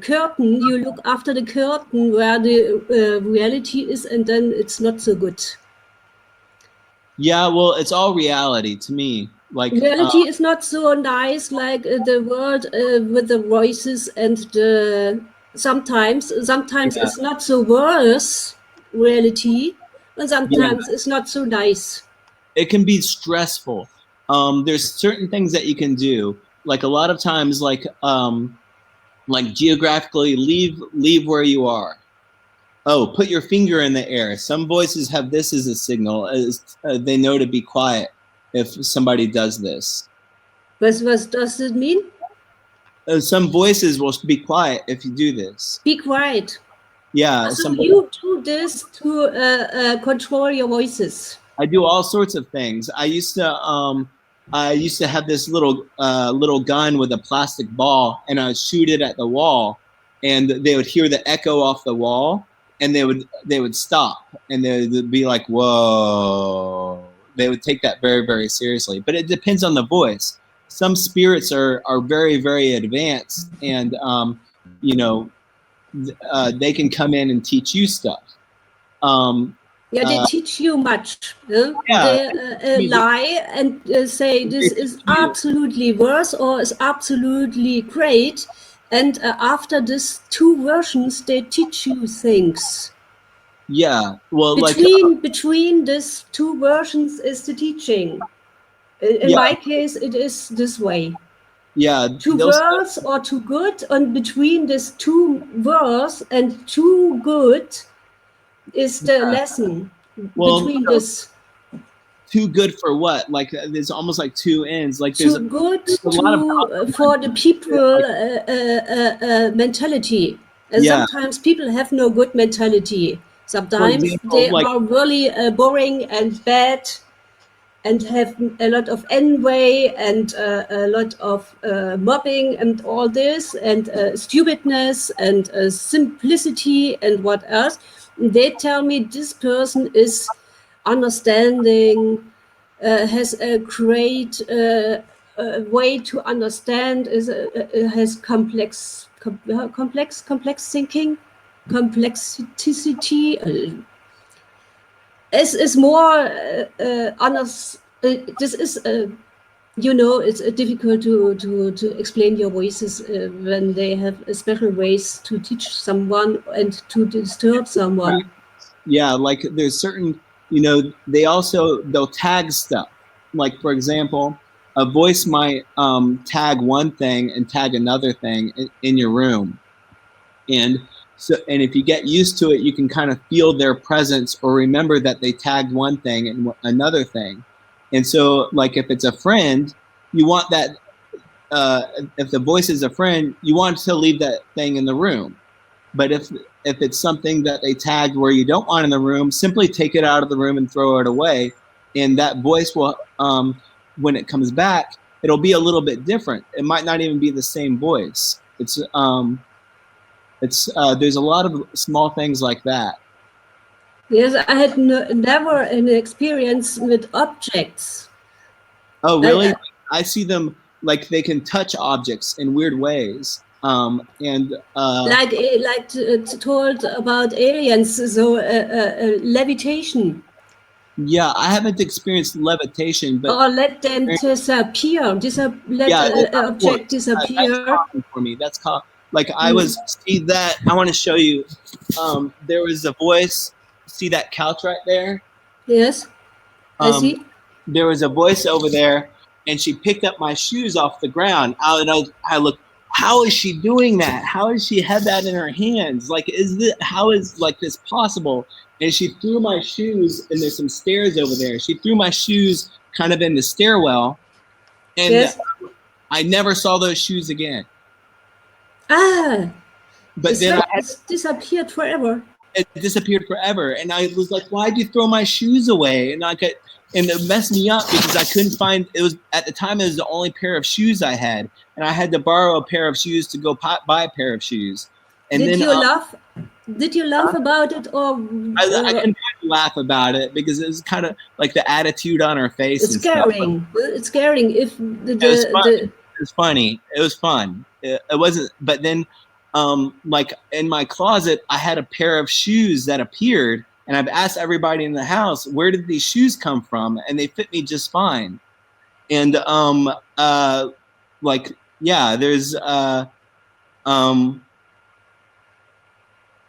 curtain, you look after the curtain where the reality is, and then it's not so good. Yeah, well, it's all reality to me. Like reality is not so nice like the world with the voices and the sometimes yeah. it's not so worse reality, and sometimes it's not so nice. It can be stressful. There's certain things that you can do. Like a lot of times, like geographically leave where you are. Oh, put your finger in the air. Some voices have this as a signal, as they know to be quiet if somebody does this. What does it mean? Some voices will be quiet if you do this. Be quiet. Yeah. So you do this to control your voices. I do all sorts of things. I used to have this little gun with a plastic ball, and I would shoot it at the wall, and they would hear the echo off the wall, and they would stop, and they'd be like, "Whoa!" They would take that very, very seriously. But it depends on the voice. Some spirits are very, very advanced, and they can come in and teach you stuff. They teach you much. Yeah, they lie and say this is absolutely worse or is absolutely great. And after these two versions, they teach you things. Yeah, well, between these two versions is the teaching. In my case, it is this way. Yeah, too worse or too good, and between these two worse and too good is the lesson between this. Too good for what? Like there's almost like two ends. Like too good for the people mentality. And sometimes people have no good mentality. Sometimes they are really boring and bad and have a lot of envy and a lot of mobbing and all this and stupidness and simplicity and what else. They tell me this person is understanding, has a great way to understand, has complex thinking, complexity. Is more honest. This is it's difficult to explain your voices when they have special ways to teach someone and to disturb someone. Yeah, like there's certain, they'll tag stuff. Like for example, a voice might tag one thing and tag another thing in your room, and if you get used to it, you can kind of feel their presence or remember that they tagged one thing and another thing. And so, like if it's a friend, you want that. If the voice is a friend, you want to leave that thing in the room. But if it's something that they tagged where you don't want in the room, simply take it out of the room and throw it away. And that voice will, when it comes back, it'll be a little bit different. It might not even be the same voice. There's a lot of small things like that. Yes, I had never an experience with objects. Oh, really? I see them like they can touch objects in weird ways. Like told about aliens, so levitation. Yeah, I haven't experienced levitation, but or let them disappear. Let object disappear. That's for me. That's called like I was see that. I want to show you. There was a voice. See that couch right there? Yes, I see. there was a voice over there, and she picked up my shoes off the ground. I looked, how is she doing that? How does she have that in her hands? Like, how is like this possible? And she threw my shoes, and there's some stairs over there. She threw my shoes kind of in the stairwell, and Yes. I never saw those shoes again. Ah, But then it's disappeared forever. It disappeared forever, and I was like, "Why'd you throw my shoes away?" And it messed me up because I couldn't find. It was at the time it was the only pair of shoes I had, and I had to borrow a pair of shoes to go buy a pair of shoes. And Did then you laugh? Did you laugh about it, or I couldn't laugh about it because it was kind of like the attitude on her face. It's scaring. It's scaring. If it was funny. It was fun. It wasn't. But then, like in my closet, I had a pair of shoes that appeared, and I've asked everybody in the house, where did these shoes come from? And they fit me just fine. And like yeah, there's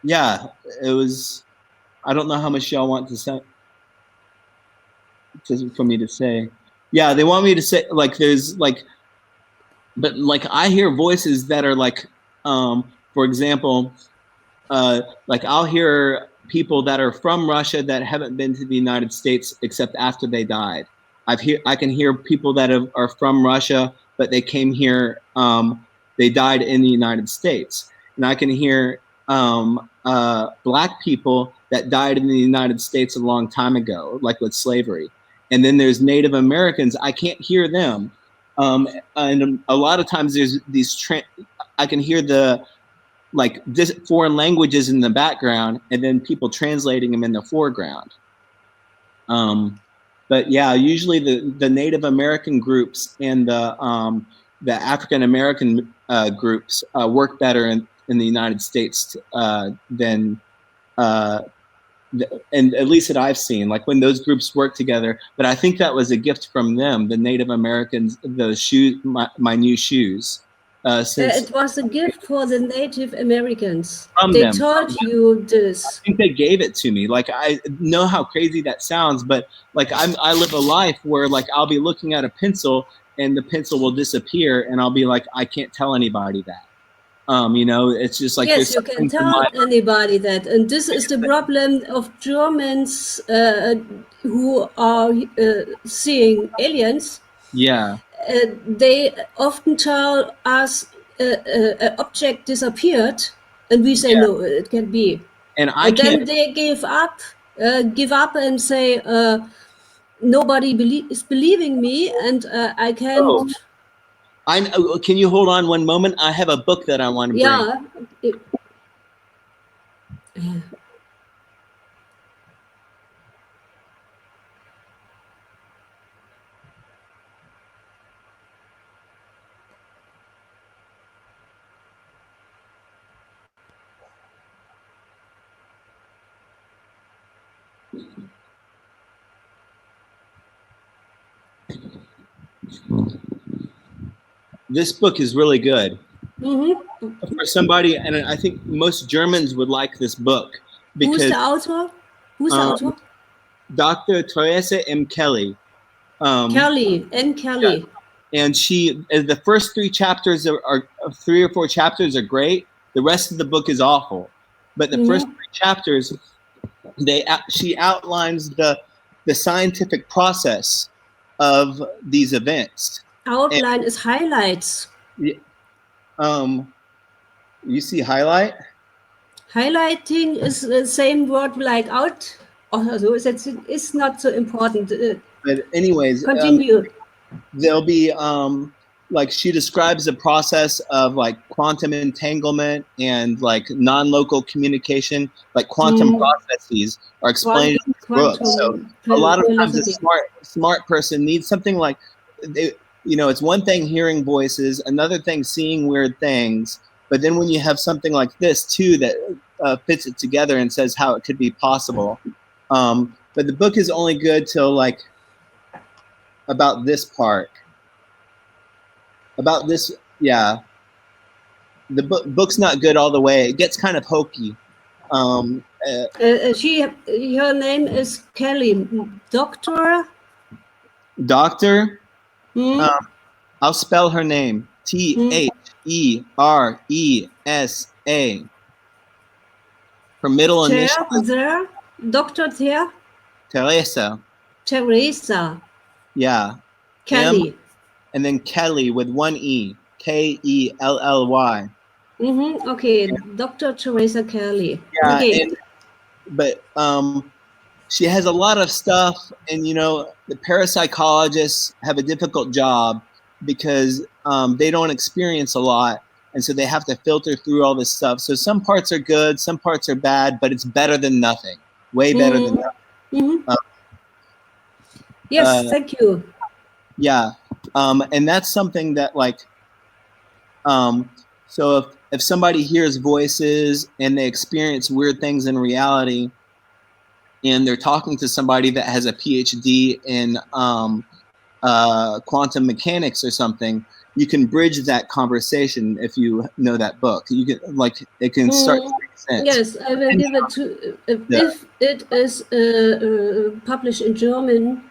yeah, it was. I don't know how much y'all want to say. For me to say, yeah, they want me to say like there's like, but like I hear voices that are like, for example, like I'll hear people that are from Russia that haven't been to the United States except after they died. I can hear people that are from Russia, but they came here, they died in the United States, and I can hear Black people that died in the United States a long time ago, like with slavery. And then there's Native Americans. I can't hear them. And a lot of times there's these, I can hear the, like foreign languages in the background and then people translating them in the foreground. But yeah, usually the Native American groups and the African American groups work better in the United States than, and at least that I've seen, like when those groups work together. But I think that was a gift from them, the Native Americans, the shoes, my new shoes. It was a gift for the Native Americans. They told you this. I think they gave it to me. Like, I know how crazy that sounds, but like I live a life where like I'll be looking at a pencil and the pencil will disappear, and I'll be like, I can't tell anybody that. You know, it's just like, yes, you can tell anybody that, and this is the problem of Germans who are seeing aliens. Yeah. They often tell us an object disappeared, and we say no, it can't be. And then they give up and say nobody is believing me, and I can't. Oh. Can you hold on one moment? I have a book that I want to bring. Yeah. This book is really good. For somebody, and I think most Germans would like this book. Because, who's the author? Who's the author? Dr. Teresa M. Kelly. Kelly. Yeah. And the first 3 chapters are 3 or 4 chapters are great. The rest of the book is awful. But the first 3 chapters, she outlines the scientific process of these events. Outline is highlights. You see highlight? Highlighting is the same word like out. Also, it's not so important. But anyways, continue. There'll be like she describes the process of like quantum entanglement and like non-local communication, like quantum processes are explained in this book. So a lot of times a smart person needs something like you know, it's one thing hearing voices, another thing seeing weird things, but then when you have something like this too that fits it together and says how it could be possible. But the book is only good till like about this part. About this, yeah. The book's not good all the way. It gets kind of hokey. Her name is Kelly, Doctor. Doctor, Hmm? I'll spell her name. Theresa. Her middle initial is There, Dr. there, Teresa. Teresa Yeah. Kelly. And then Kelly with one E. Kelly. Okay, Dr. Teresa Kelly. Yeah, Okay. but she has a lot of stuff, and you know, the parapsychologists have a difficult job because they don't experience a lot, and so they have to filter through all this stuff. So some parts are good, some parts are bad, but it's better than nothing. Way better than nothing. Yes, thank you. Yeah, and that's something that like, so if somebody hears voices and they experience weird things in reality, and they're talking to somebody that has a PhD in quantum mechanics or something, you can bridge that conversation if you know that book. You can like it can start to make sense. Yes, I will give it to. If it is published in German,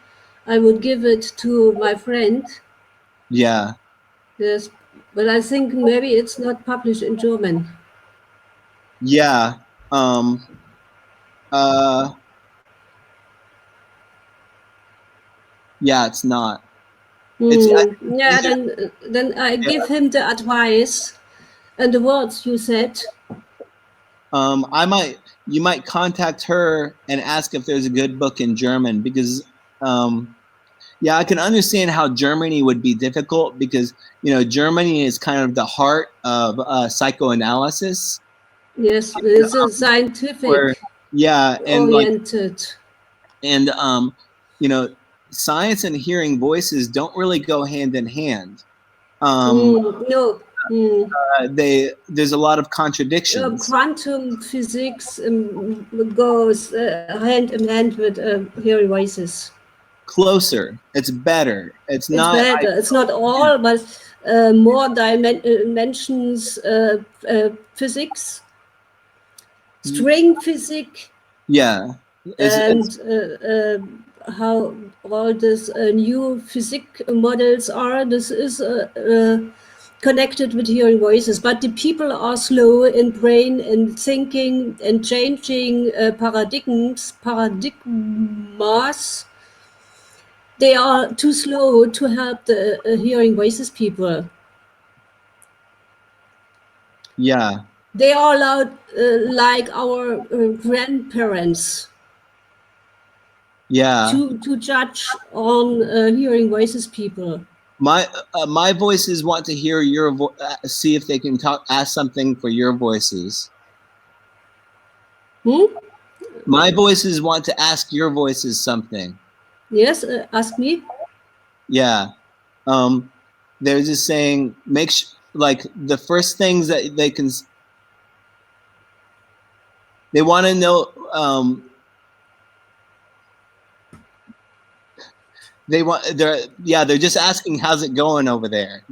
I would give it to my friend. Yeah. Yes, but I think maybe it's not published in German. Yeah. Yeah, it's not. Yeah, then I give him the advice and the words you said. You might contact her and ask if there's a good book in German because yeah, I can understand how Germany would be difficult because, you know, Germany is kind of the heart of psychoanalysis. Yes, it's a scientific oriented. And you know, science and hearing voices don't really go hand in hand. No. There's a lot of contradictions. Quantum physics goes hand in hand with hearing voices. Closer. It's better. It's not better. It's not all, but more dimensions, physics, string physics. Yeah. And how all these new physics models are. This is connected with hearing voices, but the people are slow in brain and thinking and changing paradigmas. They are too slow to help the hearing voices people. Yeah. They are allowed like our grandparents. Yeah. To judge on hearing voices people. My voices want to hear your see if they can ask something for your voices. My voices want to ask your voices something. Yes, ask me. Yeah. They're just saying like the first things that they can. They want to know. They're just asking how's it going over there.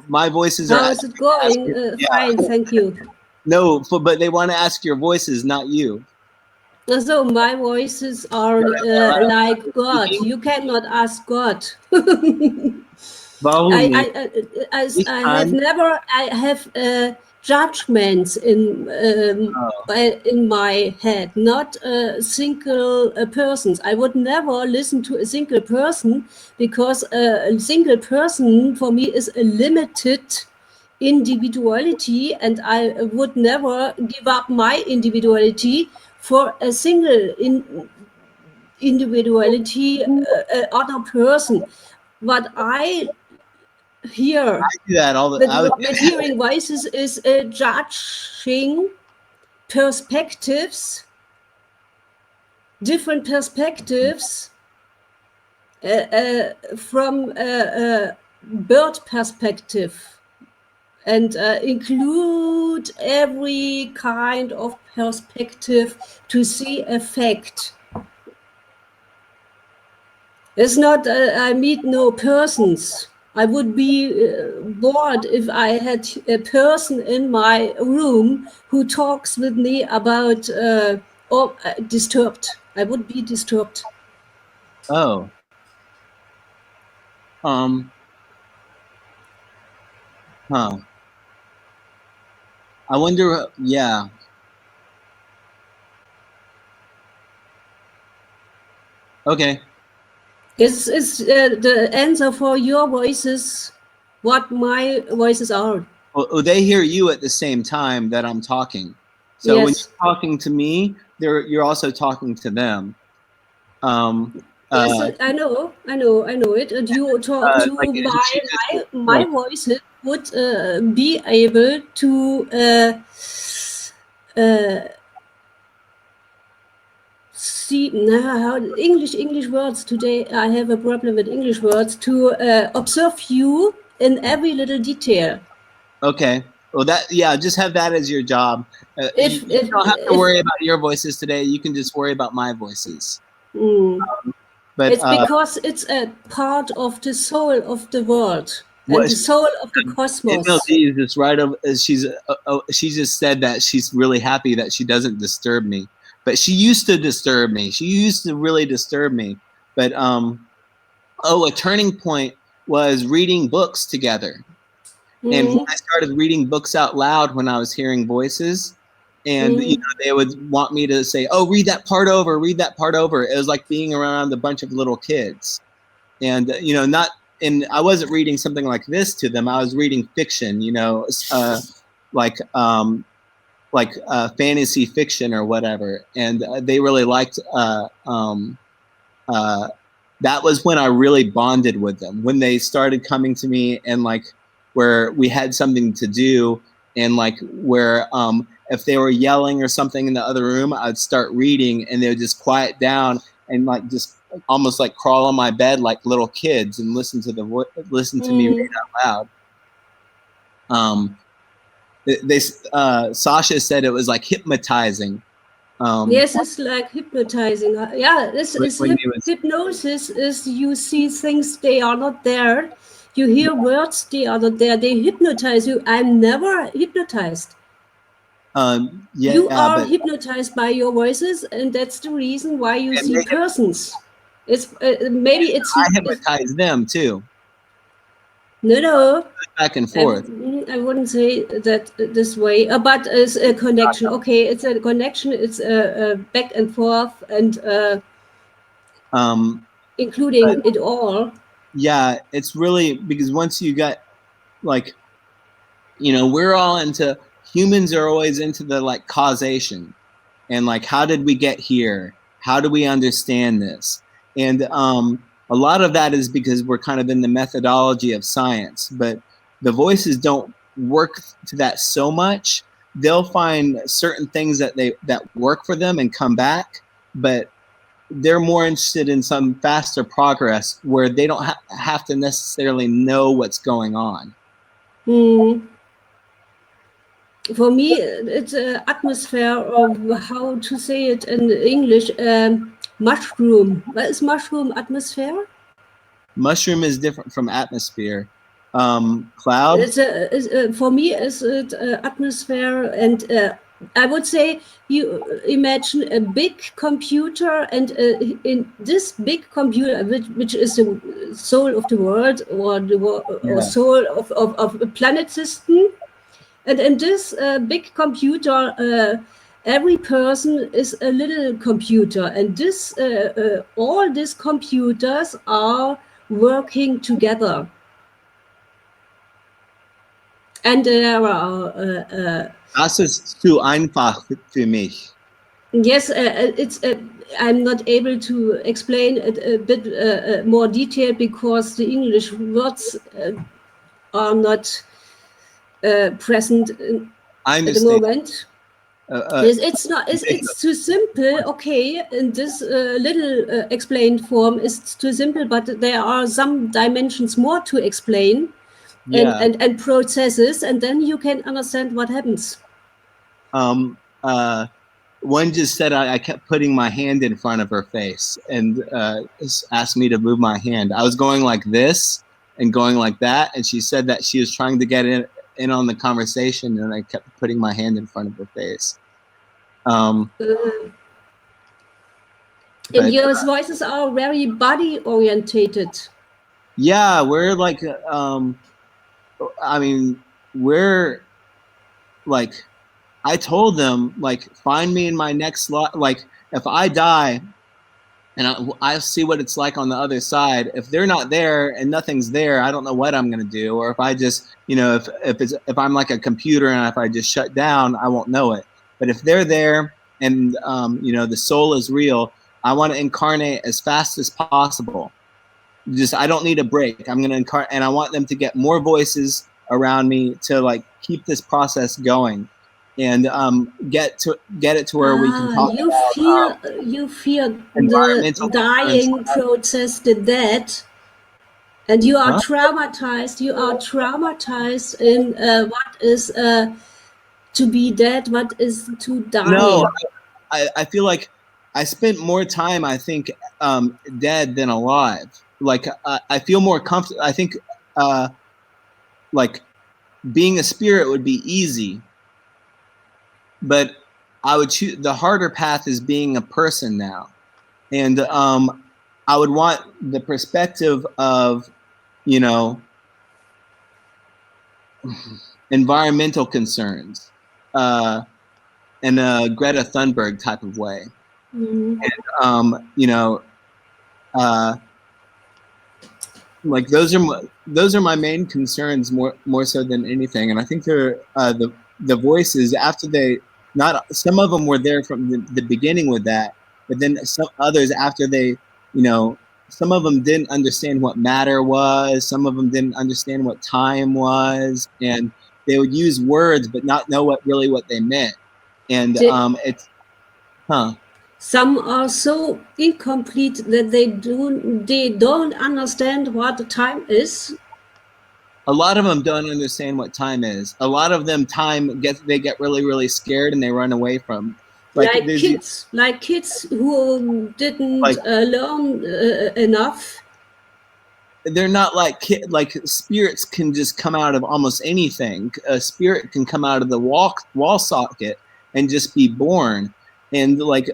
My voices are. How's it going? Fine, thank you. No, but they want to ask your voices, not you. So my voices are like God. You cannot ask God. I have judgments in my head, not single persons. I would never listen to a single person because a single person for me is a limited individuality, and I would never give up my individuality for a single individuality, other person. What I hear with hearing voices is judging perspectives, different perspectives from a bird perspective, and include every kind of perspective to see effect. It's not, I meet no persons. I would be bored if I had a person in my room who talks with me about disturbed. I would be disturbed. Oh. Huh. I wonder. Yeah. Okay. Is the answer for your voices what my voices are? Well, they hear you at the same time that I'm talking. So when Yes. you're talking to me, you're also talking to them. Yes, I know it. And you talk to Like she just my like voices would be able to see how English words today. I have a problem with English words to observe you in every little detail. okay. Well, just have that as your job. You, If you if don't have to if worry about your voices today. You can just worry about my voices. mm, But it's because it's a part of the soul of the world and what the soul of the cosmos. MLD is just right over. She just said that she's really happy that she doesn't disturb me, but she used to disturb me. She used to really disturb me. But a turning point was reading books together. And when Mm, I started reading books out loud when I was hearing voices, and mm, they would want me to say, "Oh, read that part over, read that part over." It was like being around a bunch of little kids, and not. And I wasn't reading something like this to them. I was reading fiction, like fantasy fiction or whatever, and they really liked. That was when I really bonded with them, when they started coming to me and like where we had something to do, and like where if they were yelling or something in the other room, I'd start reading and they would just quiet down and like just almost like crawl on my bed like little kids and listen to me read mm. out loud. Sasha said it was like hypnotizing. Yes, it's like hypnotizing. Yeah, this is When he was hypnosis. Is you see things they are not there. You hear words they are not there. They hypnotize you. I'm never hypnotized. You yeah, are but hypnotized by your voices, and that's the reason why you and see persons. It's maybe I hypnotize them too, no. back and I, forth. I wouldn't say that this way, but it's a connection. Okay, it's a connection. It's a back and forth and Um, including it all. yeah, it's really because once you got like, we're all into humans are always into the like causation and like, how did we get here? How do we understand this? And a lot of that is because we're kind of in the methodology of science, but the voices don't work to that so much. They'll find certain things that work for them and come back, but they're more interested in some faster progress where they don't have to necessarily know what's going on. Hmm. For me, it's an atmosphere of how to say it in English. Mushroom. What is mushroom atmosphere? Mushroom is different from atmosphere. Cloud. For me, it's an atmosphere, and I would say you imagine a big computer, and in this big computer, which is the soul of the world or or Yeah. soul of a planet system, and in this big computer, every person is a little computer, and this all these computers are working together. And there are Das ist zu einfach für mich. yes, it's I'm not able to explain it a bit more detailed because the English words are not present I at the understand. moment. Uh, It's not. It's too simple. Okay, in this little explained form, it's too simple. But there are some dimensions more to explain, yeah. and processes, and then you can understand what happens. One just said I kept putting my hand in front of her face and asked me to move my hand. I was going like this and going like that, and she said that she was trying to get in on the conversation, and I kept putting my hand in front of her face. And But your voices are very body orientated. Yeah, we're like, I mean, we're like, I told them, like, find me in my next life. Like, if I die and I see what it's like on the other side, if they're not there and nothing's there, I don't know what I'm going to do. Or if I just, you know, if I'm like a computer and if I just shut down, I won't know it. But if they're there and, you know, the soul is real, I want to incarnate as fast as possible. Just, I don't need a break. I'm going to incarnate, and I want them to get more voices around me to like keep this process going, and get it to where we can talk You fear the environmental concerns. dying process, the death, and you are Huh? traumatized. You are traumatized in what is to be dead, what is to die. No, I feel like I spent more time, I think, dead than alive. Like, I feel more comfortable. I think, like, being a spirit would be easy, but I would choose the harder path is being a person now. And I would want the perspective of, you know, environmental concerns, in a Greta Thunberg type of way. Mm. And, you know, like those are my main concerns more so than anything. And I think they're the voices, after they, not some of them were there from the beginning with that, but then some others, after they, you know, some of them didn't understand what matter was, some of them didn't understand what time was, and they would use words but not know what they meant. And They, it's huh some are so incomplete that they don't understand what the time is. a lot of them don't understand what time is. A lot of them, they get really scared and they run away from. Like, there's Like kids who didn't like, learn enough. they're not like like spirits can just come out of almost anything. A spirit can come out of the wall socket and just be born, and like,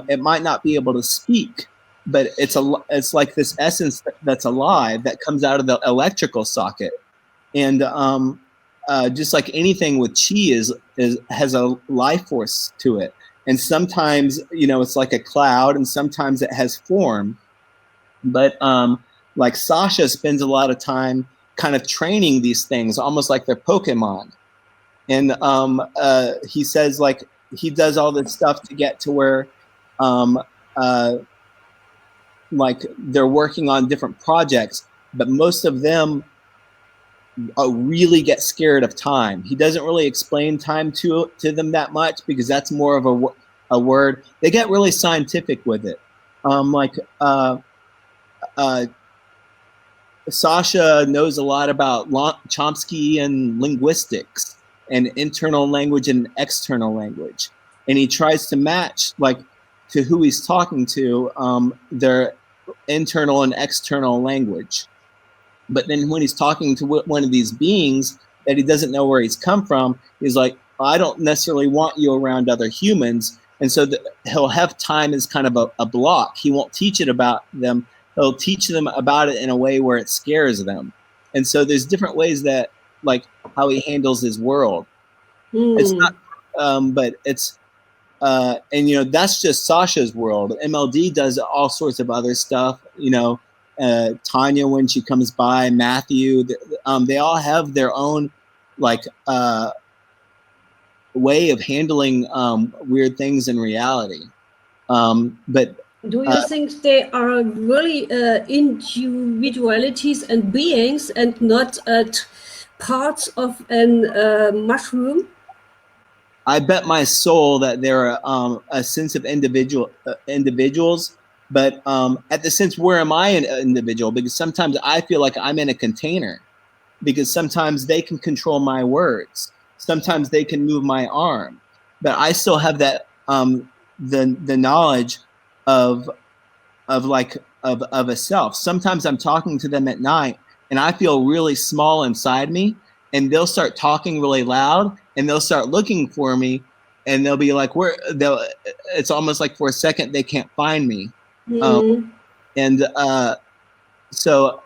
it might not be able to speak, but it's like this essence that's alive that comes out of the electrical socket. And just like anything with chi has a life force to it. And sometimes, you know, it's like a cloud, and sometimes it has form. But like Sasha spends a lot of time kind of training these things, almost like they're Pokemon. And he says, like, he does all this stuff to get to where like they're working on different projects, but most of them really get scared of time. He doesn't really explain time to them that much, because that's more of a word. They get really scientific with it. Like Sasha knows a lot about Chomsky and linguistics and internal language and external language, and he tries to match, like, to who he's talking to, their internal and external language. But then when he's talking to one of these beings that he doesn't know where he's come from, he's like, I don't necessarily want you around other humans. And so he'll have time as kind of a block. He won't teach it about them. He'll teach them about it in a way where it scares them. And so there's different ways that, like, how he handles his world. It's not, but it's, and, you know, that's just Sasha's world. MLD does all sorts of other stuff, you know, Tanya, when she comes by, Matthew, they all have their own, like, way of handling weird things in reality. But do you think they are really individualities and beings and not parts of a mushroom? I bet my soul that there are a sense of individuals, but at the sense, where am I an individual? Because sometimes I feel like I'm in a container, because sometimes they can control my words, sometimes they can move my arm, but I still have that the knowledge of a self. Sometimes I'm talking to them at night and I feel really small inside me, and they'll start talking really loud and they'll start looking for me, and they'll be like, it's almost like for a second they can't find me. And so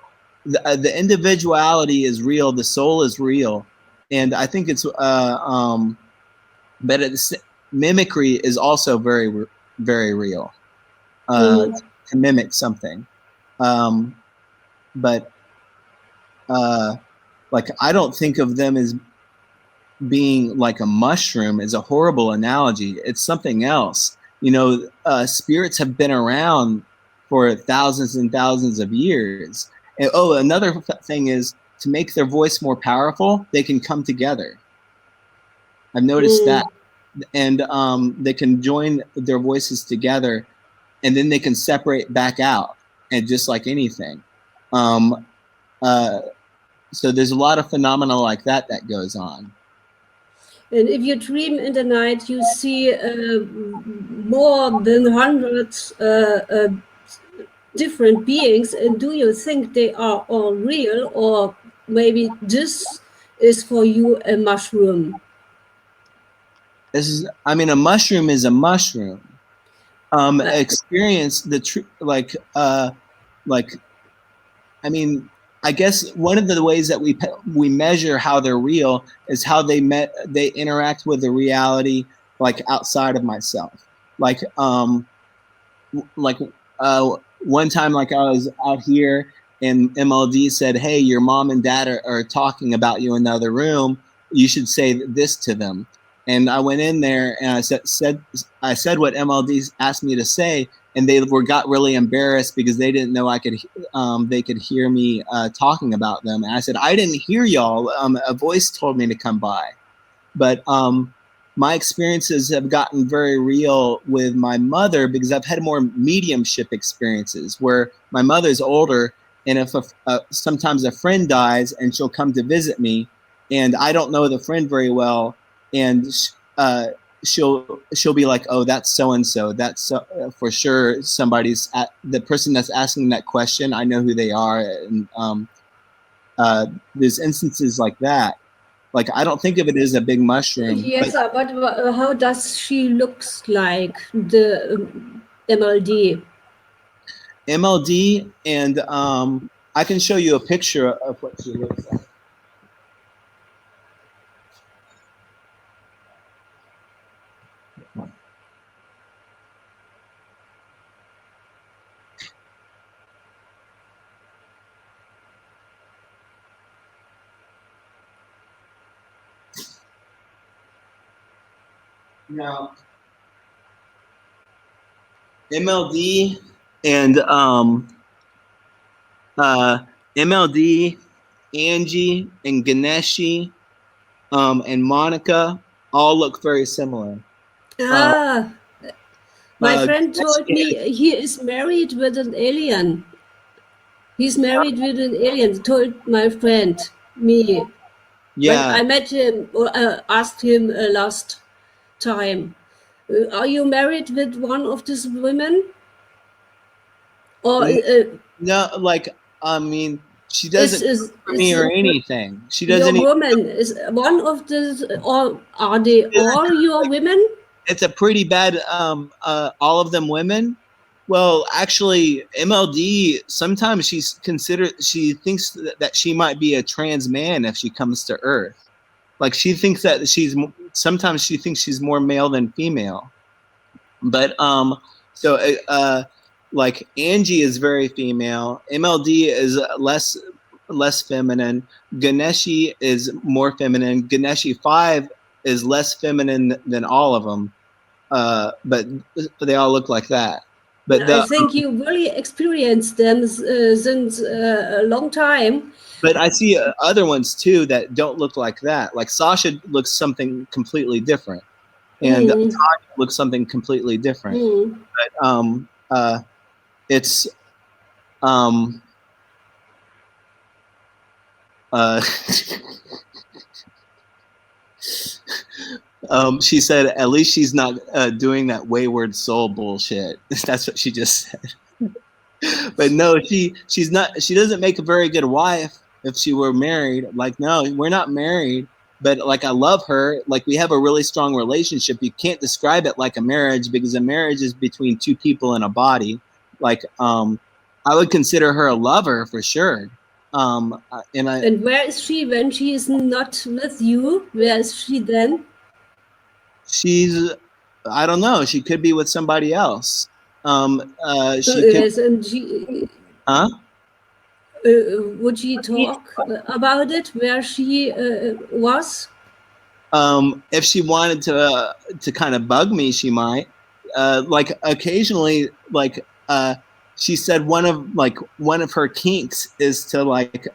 the individuality is real, the soul is real, and I think it's but mimicry is also very, very real. To mimic something, but like I don't think of them as being like a mushroom. Is a horrible analogy. It's something else. You know, spirits have been around for thousands and thousands of years. And another thing is to make their voice more powerful, they can come together. I've noticed that, and they can join their voices together, and then they can separate back out, and just like anything. So there's a lot of phenomena like that goes on. And if you dream in the night, you see more than hundreds different beings. And do you think they are all real, or maybe this is for you a mushroom? I mean, a mushroom is a mushroom. Experience the truth, like, I mean, I guess one of the ways that we measure how they're real is how they interact with the reality, like outside of myself. Like one time, like I was out here and MLD said, "Hey, your mom and dad are talking about you in the other room. You should say this to them." And I went in there and I said what MLD asked me to say, and they got really embarrassed because they didn't know they could hear me talking about them. And I said, "I didn't hear y'all. A voice told me to come by." But my experiences have gotten very real with my mother because I've had more mediumship experiences where my mother's older, and if sometimes a friend dies and she'll come to visit me, and I don't know the friend very well, and she'll be like, "Oh, that's so and so. That's for sure the person that's asking that question. I know who they are." And there's instances like that. Like I don't think of it as a big mushroom. Yes, but how does she looks like, the MLD? MLD, and I can show you a picture of what she looks like. Now, MLD and MLD, Angie, and Ganeshi, and Monica all look very similar. My friend told me he is married with an alien. He's married with an alien, told my friend, me. Yeah. When I met him, or asked him last time, "Are you married with one of these women?" Or no, like, I mean, she doesn't for me or anything. She doesn't. Your woman is one of the, or are they all your women? It's a pretty bad. All of them women. Well, actually, MLD, sometimes she thinks that she might be a trans man if she comes to Earth. Like she thinks that sometimes she thinks she's more male than female. But like Angie is very female. MLD is less feminine. Ganeshi is more feminine. Ganeshi 5 is less feminine than all of them. But they all look like that. But I think you really experienced them since a long time. But I see other ones too that don't look like that. Like Sasha looks something completely different, and Tanya looks something completely different. But it's she said, "At least she's not doing that wayward soul bullshit." That's what she just said. But no, she's not. She doesn't make a very good wife if she were married. Like, no, we're not married. But like, I love her. Like, we have a really strong relationship. You can't describe it like a marriage because a marriage is between two people in a body. Like, I would consider her a lover for sure. And where is she when she is not with you? Where is she then? She's, I don't know. She could be with somebody else. She could. Yes, and she. Huh? Would she talk about it where she was? If she wanted to kind of bug me, she might. Like occasionally, like she said one of her kinks is to like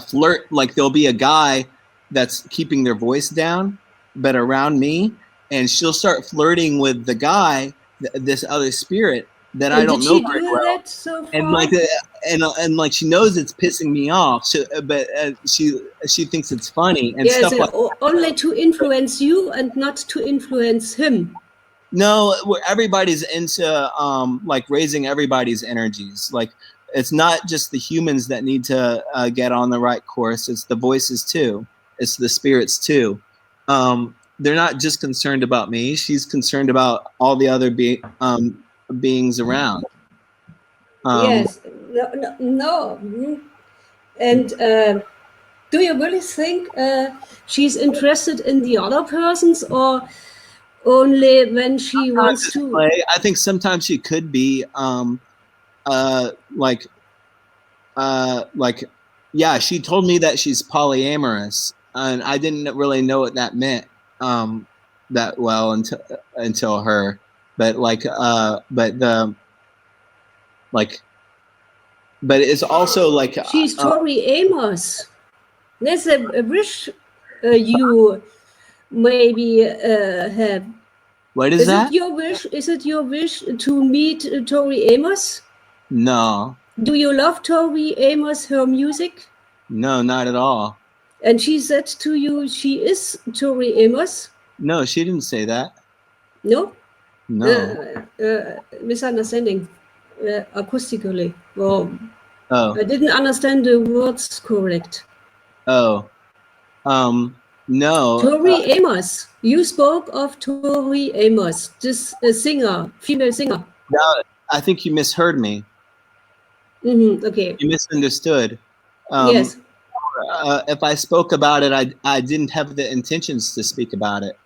flirt. Like there'll be a guy that's keeping their voice down, but around me, and she'll start flirting with the guy, this other spirit that I don't know very well. That so far? And like and like she knows it's pissing me off, but she thinks it's funny and stuff like that. Only to influence you and not to influence him. No, everybody's into like raising everybody's energies. Like it's not just the humans that need to get on the right course. It's the voices too. It's the spirits too. They're not just concerned about me. She's concerned about all the other beings around. Yes. No. And do you really think she's interested in the other persons, or only when she wants to play? I think sometimes she could be yeah, she told me that she's polyamorous, and I didn't really know what that meant that well until her. But but it's also like she's Tori Amos. There's a wish you maybe have. What is that? Is it your wish to meet Tori Amos? No. Do you love Tori Amos, her music? No, not at all. And she said to you she is Tori Amos? No, she didn't say that. No? No. Misunderstanding acoustically. Well, oh. I didn't understand the words correct. Oh. No. Tori Amos. You spoke of Tori Amos, this singer, female singer. No, I think you misheard me. Okay. You misunderstood. Yes. If I spoke about it, I didn't have the intentions to speak about it.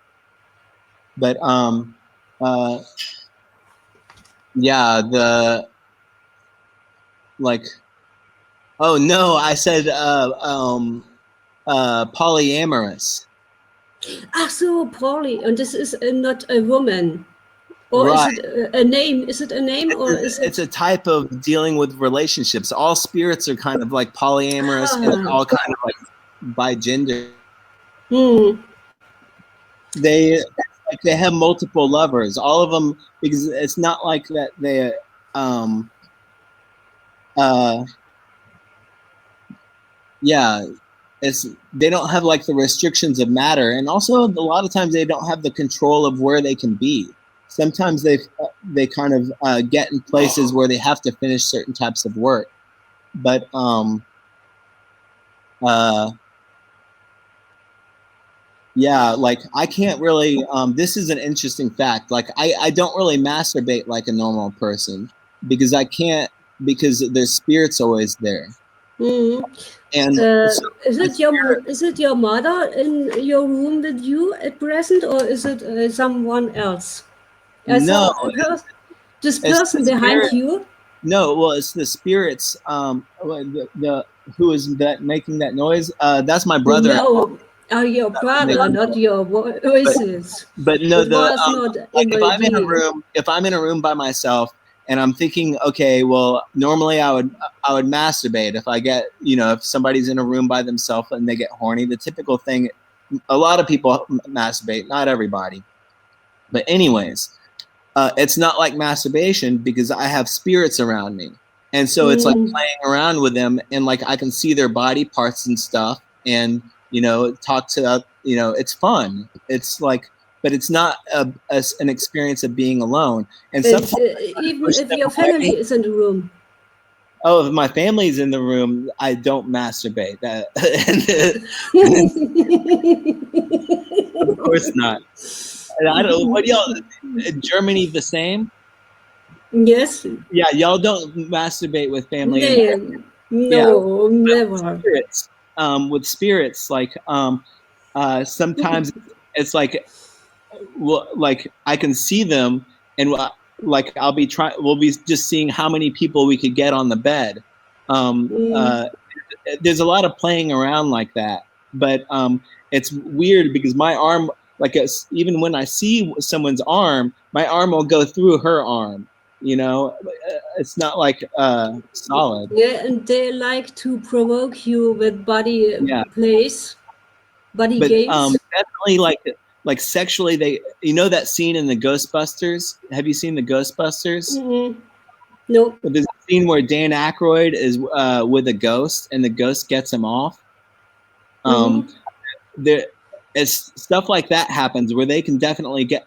But yeah, oh no, I said polyamorous. Ah, so poly, and this is not a woman, or right. Is it a name? Is it a name, or is it? It's a type of dealing with relationships. All spirits are kind of like polyamorous and all kind of like by gender. They have multiple lovers. All of them, because it's not like that they yeah, they don't have like the restrictions of matter, and also a lot of times they don't have the control of where they can be. Sometimes they kind of get in places where they have to finish certain types of work, but yeah, like I can't really. This is an interesting fact. Like I don't really masturbate like a normal person because I can't, because there's spirits always there. And is it your mother in your room with you at present, or is it someone else? No, this person behind you. No, well, it's the spirits. The who is that making that noise? That's my brother. No, your brother, not your voices. But no, if I'm in a room by myself and I'm thinking, okay, well, normally I would masturbate if I get, if somebody's in a room by themselves and they get horny. The typical thing, a lot of people masturbate, not everybody. But anyways, it's not like masturbation because I have spirits around me. And so it's like playing around with them, and like I can see their body parts and stuff, and talk to it's fun. It's like, but it's not an experience of being alone. And even if your family is in the room. Oh, if my family's in the room, I don't masturbate. Of course not. I don't know. What y'all? Germany the same? Yes. Yeah, y'all don't masturbate with family. Yeah. No, never. With spirits, like sometimes it's like, well, like I can see them, and like we'll be just seeing how many people we could get on the bed. There's a lot of playing around like that, but it's weird because my arm, like even when I see someone's arm, my arm will go through her arm. You know, it's not like solid. Yeah, and they like to provoke you with body plays, body games. Definitely like sexually. You know that scene in the Ghostbusters? Have you seen the Ghostbusters? No. There's a scene where Dan Aykroyd is with a ghost, and the ghost gets him off. There, it's stuff like that happens where they can definitely get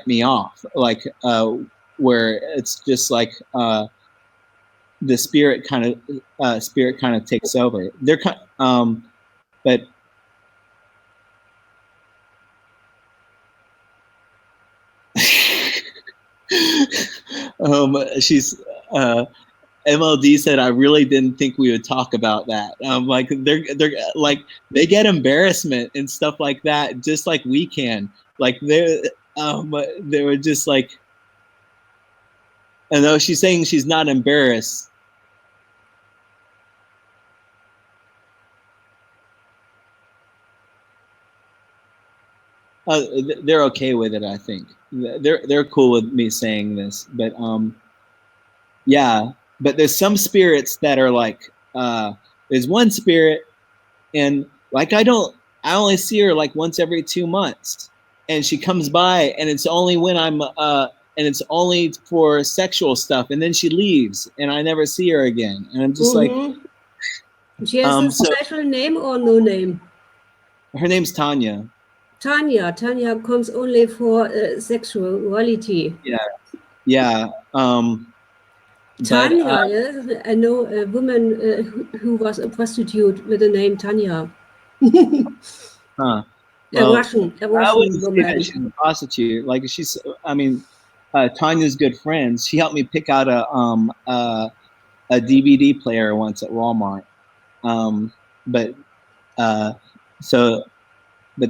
me off, like where it's just like the spirit kind of takes over. They're kind, but she's. MLD said, "I really didn't think we would talk about that." Like they're like they get embarrassment and stuff like that, just like we can. Like they were just like, and though she's saying she's not embarrassed. They're okay with it. I think they're cool with me saying this, but yeah. But there's some spirits that are like, there's one spirit, and like I only see her like once every 2 months, and she comes by, and it's only when I'm and it's only for sexual stuff, and then she leaves, and I never see her again, and I'm just like. She has a special name or no name? Her name's Tanya. Tanya comes only for sexuality. Yeah. Tanya, I know a woman who was a prostitute with the name Tanya. Well, a Russian woman. She's a prostitute. Like Tanya's good friends. She helped me pick out a DVD player once at Walmart. But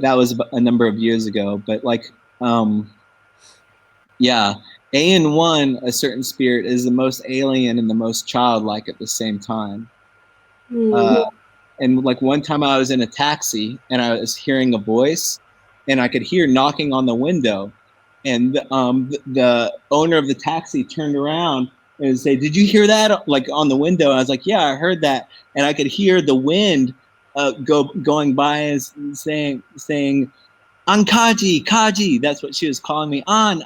that was a number of years ago. But like, yeah. AN1, a certain spirit, is the most alien and the most childlike at the same time. And like one time I was in a taxi and I was hearing a voice, and I could hear knocking on the window, and the owner of the taxi turned around and said, "Did you hear that?" Like on the window. I was like, "Yeah, I heard that," and I could hear the wind going by and saying, Kaji. That's what she was calling me. On.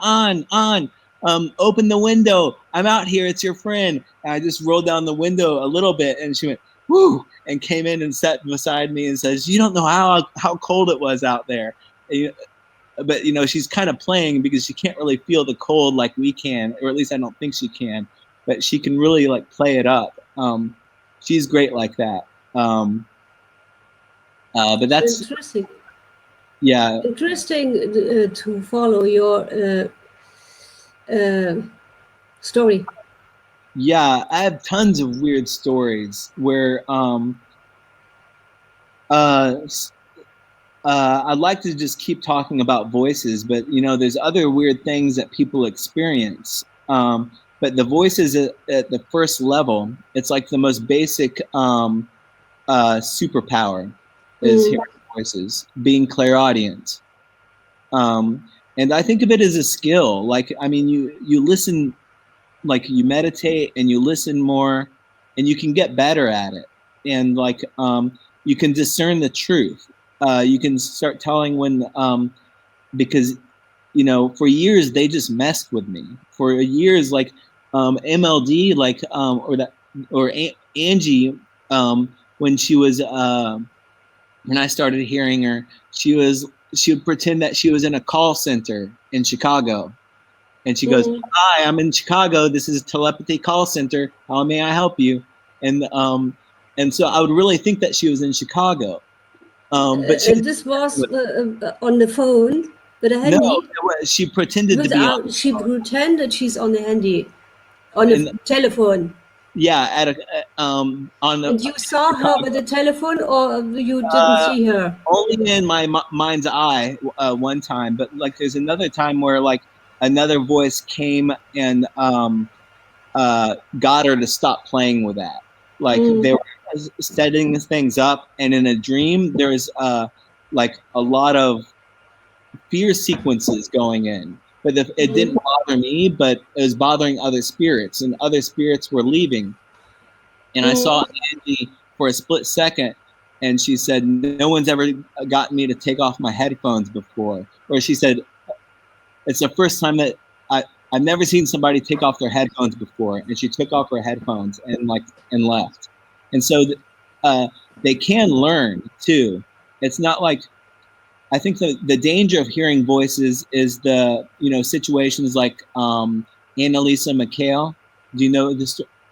Open the window. I'm out here. It's your friend. And I just rolled down the window a little bit, and she went, whoo, and came in and sat beside me and says, "You don't know how cold it was out there." But she's kind of playing because she can't really feel the cold like we can, or at least I don't think she can. But she can really like play it up. She's great like that. But that's interesting. Yeah. Interesting to follow your story. Yeah, I have tons of weird stories where I'd like to just keep talking about voices, but there's other weird things that people experience. But the voices at the first level, it's like the most basic superpower is hearing voices, being clairaudient. And I think of it as a skill. Like, you listen, like you meditate and you listen more, and you can get better at it. And like, you can discern the truth. You can start telling when, because, for years they just messed with me. For years, like MLD, like, or Angie, when she was, when I started hearing her, she would pretend that she was in a call center in Chicago. And she goes, "Hi, I'm in Chicago. This is a telepathy call center. How may I help you?" And so I would really think that she was in Chicago. But this was on the phone with a handy? No, she pretended to be on. She pretended she's on the handy, on the telephone. Yeah, at a on the And you saw her with the telephone, or you didn't see her? only in my mind's eye one time, but like there's another time where like another voice came and got her to stop playing with that. Like they were setting things up, and in a dream there's like a lot of fear sequences going in. But it didn't bother me, but it was bothering other spirits, and other spirits were leaving. And I saw Angie for a split second, and she said, "No one's ever gotten me to take off my headphones before." Or she said, "It's the first time that I've never seen somebody take off their headphones before." And she took off her headphones and left. And so they can learn too. It's not like, I think the danger of hearing voices is the situations like Annalisa Michael. Do you know the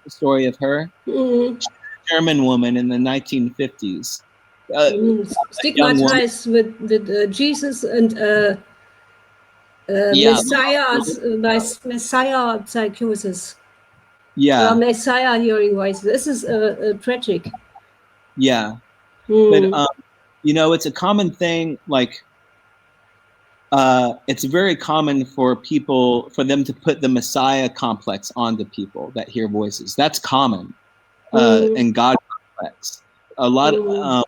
story of her? German woman in the 1950s. Stigmatized with Jesus and Messiah psychosis. Yeah. Messiah hearing voice. This is tragic. Yeah. But it's a common thing. Like, it's very common for them to put the Messiah complex onto people that hear voices. That's common. And God complex. A lot of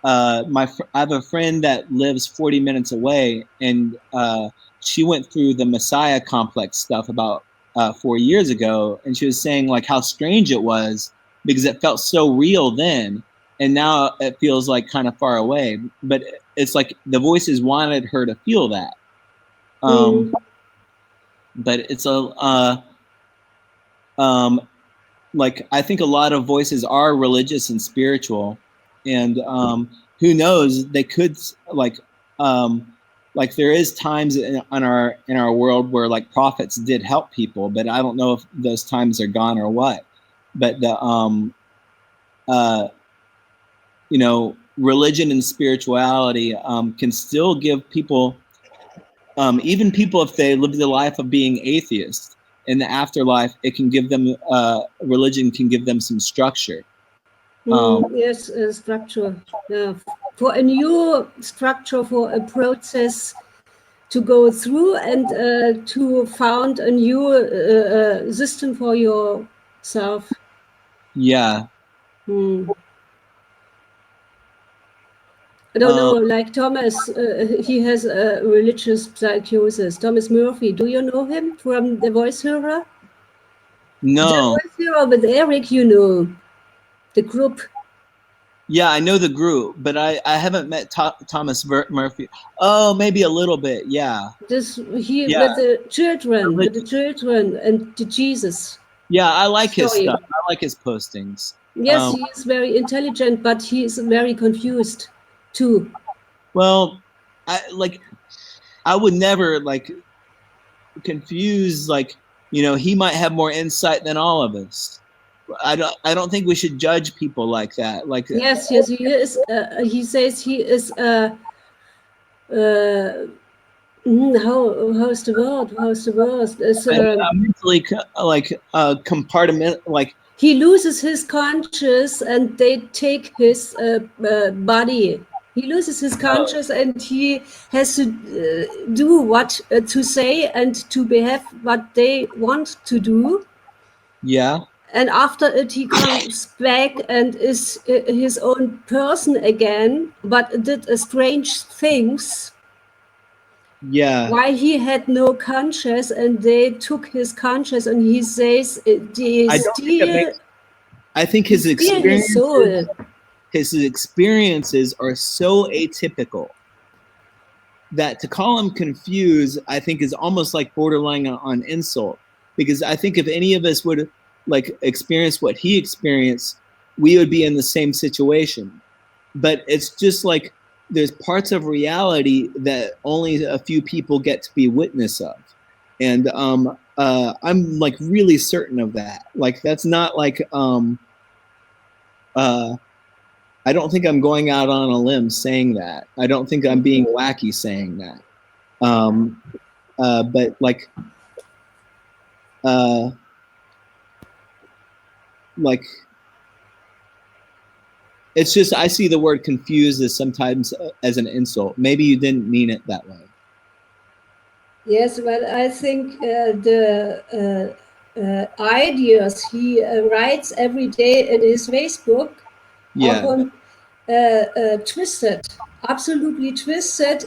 I have a friend that lives 40 minutes away, and she went through the Messiah complex stuff about 4 years ago, and she was saying like how strange it was because it felt so real then, and now it feels like kind of far away. But it's like the voices wanted her to feel that. But it's like I think a lot of voices are religious and spiritual, and who knows, they could like there is times in our world where like prophets did help people, but I don't know if those times are gone or what. But the religion and spirituality can still give people, even people if they live the life of being atheists, in the afterlife, it can give them religion can give them some structure. Yes, structure. For a new structure, for a process to go through and to found a new system for yourself. Yeah. I don't know, like Thomas, he has a religious psychosis. Thomas Murphy, do you know him from The Voice Hearer? No. The Voice Hearer with Eric, the group. Yeah, I know the group, but I haven't met Thomas Murphy. Oh, maybe a little bit, yeah. With the children and the Jesus. Yeah, I like his stuff. I like his postings. Yes, he is very intelligent, but he is very confused too. Well, I would never confuse, he might have more insight than all of us. I don't think we should judge people like that. Yes, he is. He says he is. How's the word? It's mentally compartment. He loses his conscience, and they take his body. He loses his conscience, and he has to do what to say and to behave what they want to do. Yeah. And after it, he comes back and is his own person again, but did strange things. Yeah. Why he had no conscience, and they took his conscience, and he says I think his experiences are so atypical that to call him confused, I think, is almost like borderline on insult. Because I think if any of us would experience what he experienced, we would be in the same situation. But it's just like there's parts of reality that only a few people get to be witness of. And I'm really certain of that. That's not I don't think I'm going out on a limb saying that. I don't think I'm being wacky saying that. But like, it's just, I see the word confused as sometimes as an insult. Maybe you didn't mean it that way. Yes, but I think the ideas he writes every day in his Facebook are twisted, absolutely twisted.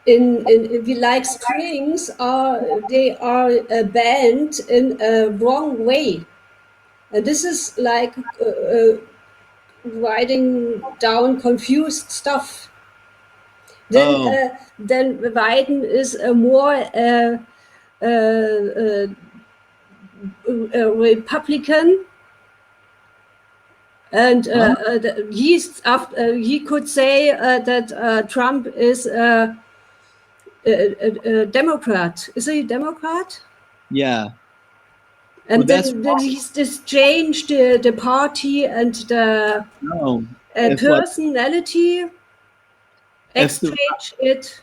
If you like strings, they are bent in a wrong way. This is like writing down confused stuff. Then Biden is a more Republican, and he could say that Trump is a Democrat. Is he a Democrat? Yeah. And then he's just changed the party and the personality. Exchange it.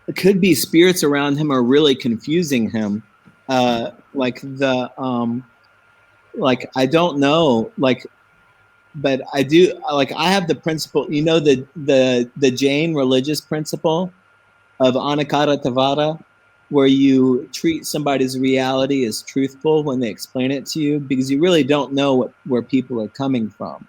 It could be spirits around him are really confusing him. Like I don't know, but I do, I have the principle, the Jain religious principle of Anakkara Tavada, where you treat somebody's reality as truthful when they explain it to you, because you really don't know where people are coming from.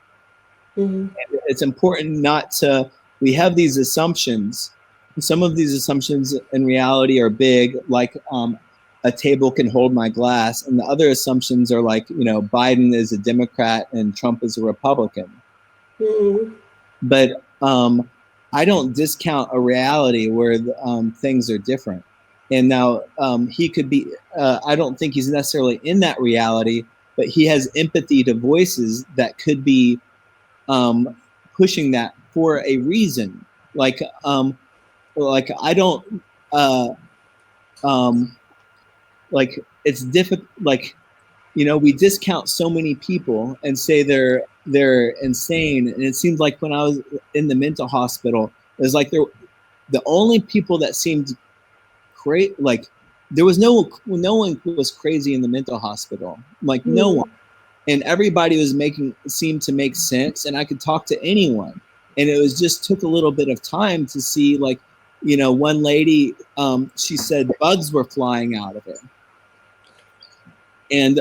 Mm-hmm. It's important not to, we have these assumptions. Some of these assumptions in reality are big, like a table can hold my glass. And the other assumptions are like, Biden is a Democrat and Trump is a Republican. Mm-hmm. But I don't discount a reality where things are different. And now he could be, I don't think he's necessarily in that reality, but he has empathy to voices that could be pushing that for a reason. Like I don't, like it's difficult, like, we discount so many people and say they're insane. And it seemed like when I was in the mental hospital, it was like the only people that seemed crazy, like there was no one was crazy in the mental hospital, like no one. And everybody seemed to make sense, and I could talk to anyone. And it was just took a little bit of time to see, like, one lady, she said bugs were flying out of her. And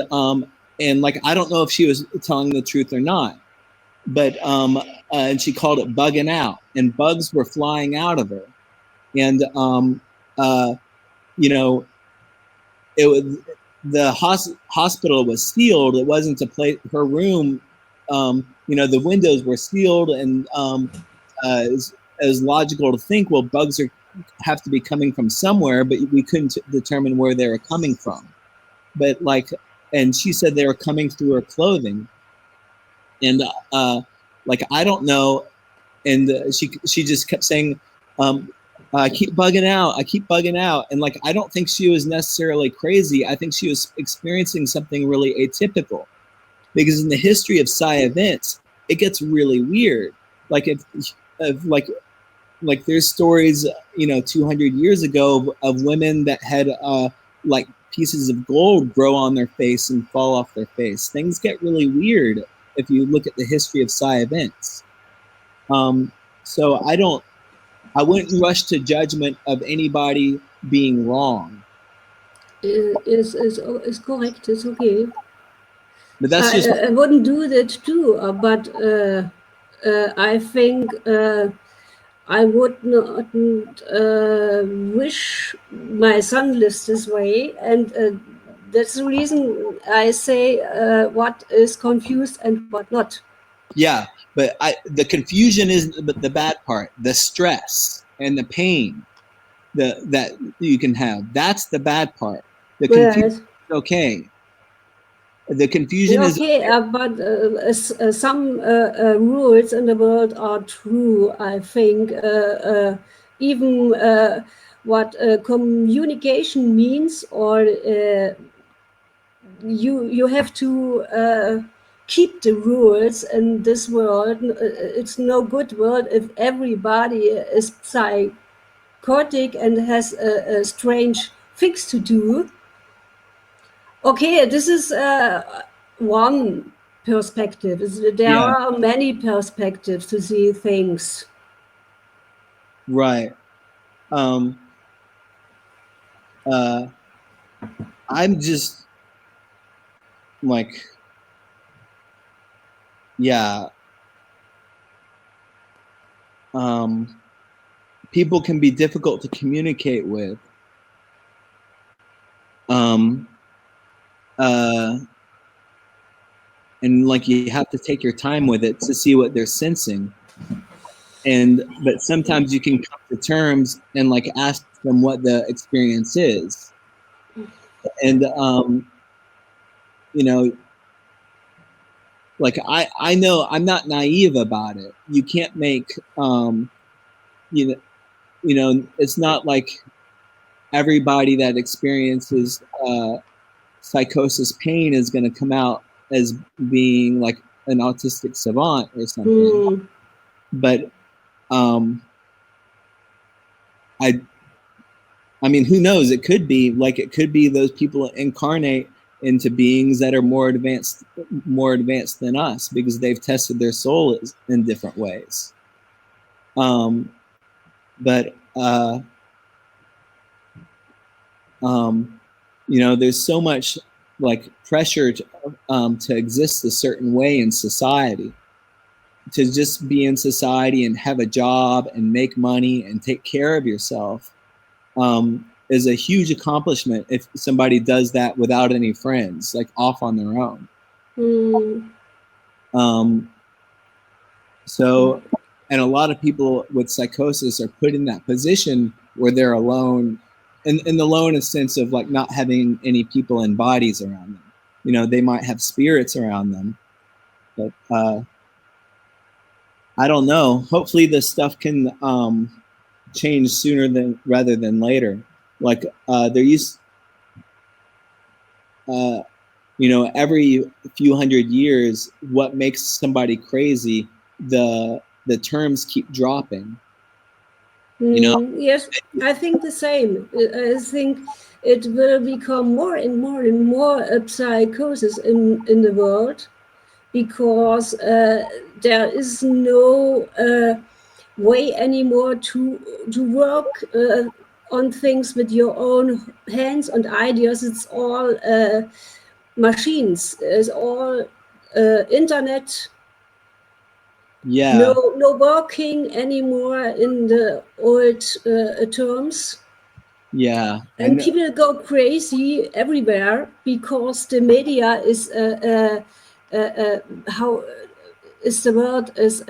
like, I don't know if she was telling the truth or not, but and she called it bugging out, and bugs were flying out of her. And it was, the hospital was sealed. It wasn't a place, her room, the windows were sealed, and it was logical to think, well, bugs have to be coming from somewhere, but we couldn't determine where they were coming from. But and she said they were coming through her clothing, and I don't know. And she just kept saying, I keep bugging out. And I don't think she was necessarily crazy. I think she was experiencing something really atypical, because in the history of psi events, it gets really weird. Like there's stories, 200 years ago of women that had pieces of gold grow on their face and fall off their face. Things get really weird if you look at the history of psi events. So I wouldn't rush to judgment of anybody being wrong. Is correct. It's okay. But that's just. I wouldn't do that too. But I think I would not wish my son lives this way, and that's the reason I say what is confused and what not. Yeah, but the confusion is the bad part. The stress and the pain that you can have, that's the bad part. The confusion is okay. The confusion is okay, but some rules in the world are true, I think. Even what communication means, or you have to keep the rules in this world. It's no good world if everybody is psychotic and has strange things to do. Okay, this is one perspective. There Yeah. are many perspectives to see things. Right. I'm just like, yeah. People can be difficult to communicate with. And like you have to take your time with it to see what they're sensing. But sometimes you can come to terms and like ask them what the experience is. And you know, like I know I'm not naive about it. You can't make you know it's not like everybody that experiences psychosis pain is going to come out as being like an autistic savant or something. But I mean, who knows? It could be like it could be those people incarnate into beings that are more advanced than us because they've tested their soul in different ways. But you know, there's so much like pressure to exist a certain way in society, to just be in society and have a job and make money and take care of yourself. Is a huge accomplishment if somebody does that without any friends, like off on their own. So, and a lot of people with psychosis are put in that position where they're alone, in the alone sense of like not having any people in bodies around them. You know, they might have spirits around them, but I don't know. Hopefully, this stuff can change sooner rather than later. Like there used, you know, every few hundred years, what makes somebody crazy, the terms keep dropping. You know? Yes, I think the same. I think it will become more and more and more a psychosis in the world because there is no way anymore to work on things with your own hands and ideas. It's all machines. It's all internet. Yeah. No working anymore in the old terms. Yeah. And people go crazy everywhere because the media is how is the word is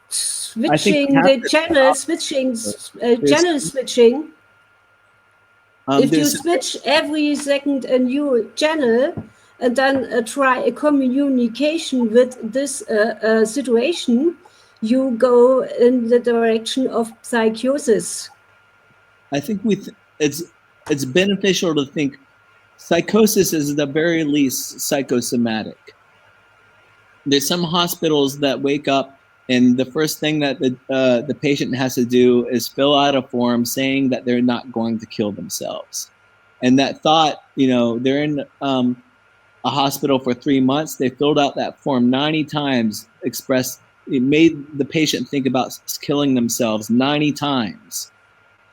switching the channel, channel switching. If you switch every second a new channel and then try a communication with this situation, you go in the direction of psychosis. I think it's beneficial to think psychosis is at the very least psychosomatic. There's some hospitals that wake up and the first thing that the patient has to do is fill out a form saying that they're not going to kill themselves. And that thought, you know, they're in a hospital for 3 months. They filled out that form 90 times, it made the patient think about killing themselves 90 times.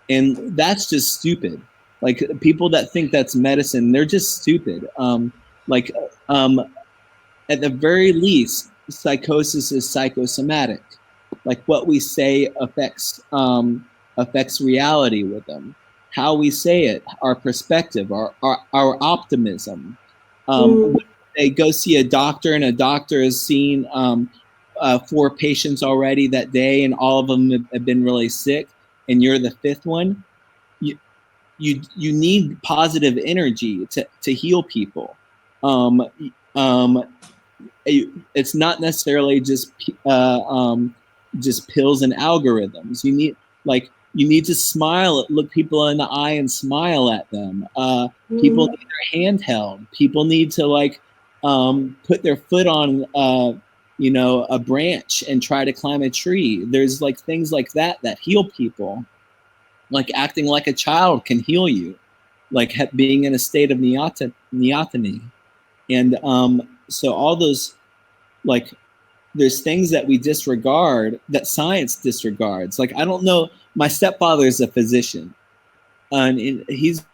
And that's just stupid. Like people that think that's medicine, they're just stupid. At the very least, psychosis is psychosomatic. Like what we say affects reality with them. How we say it, our perspective, our optimism. They go see a doctor, and a doctor has seen 4 patients already that day, and all of them have been really sick, and you're the 5th one. You need positive energy to heal people. It's not necessarily just pills and algorithms. You need to smile, look people in the eye and smile at them. People need their hand held. People need to put their foot on a branch and try to climb a tree. There's like things like that heal people. Like acting like a child can heal you. like being in a state of neoteny. And so all those, like, there's things that we disregard that science disregards. Like, I don't know, my stepfather is a physician, and he's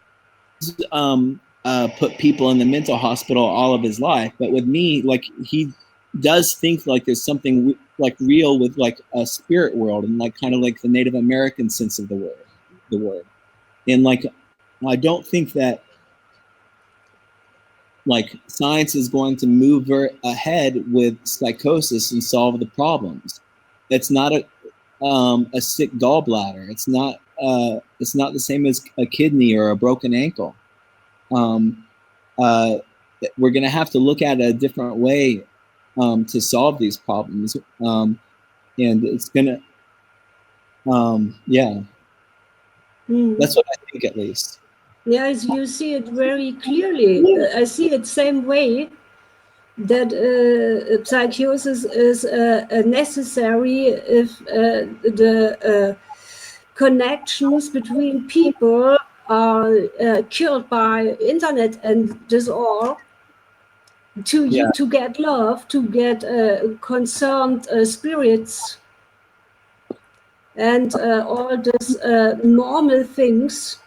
put people in the mental hospital all of his life. But with me, like, he does think like there's something like real with like a spirit world, and like kind of like the Native American sense of the word. And like, I don't think that like science is going to move ahead with psychosis and solve the problems. It's not a sick gallbladder. It's not the same as a kidney or a broken ankle. We're going to have to look at it a different way to solve these problems. And it's going to, yeah, that's what I think, at least. Yes, you see it very clearly. I see it same way, that psychosis is necessary if the connections between people are killed by internet and this all, to get love, to get concerned spirits, and all these normal things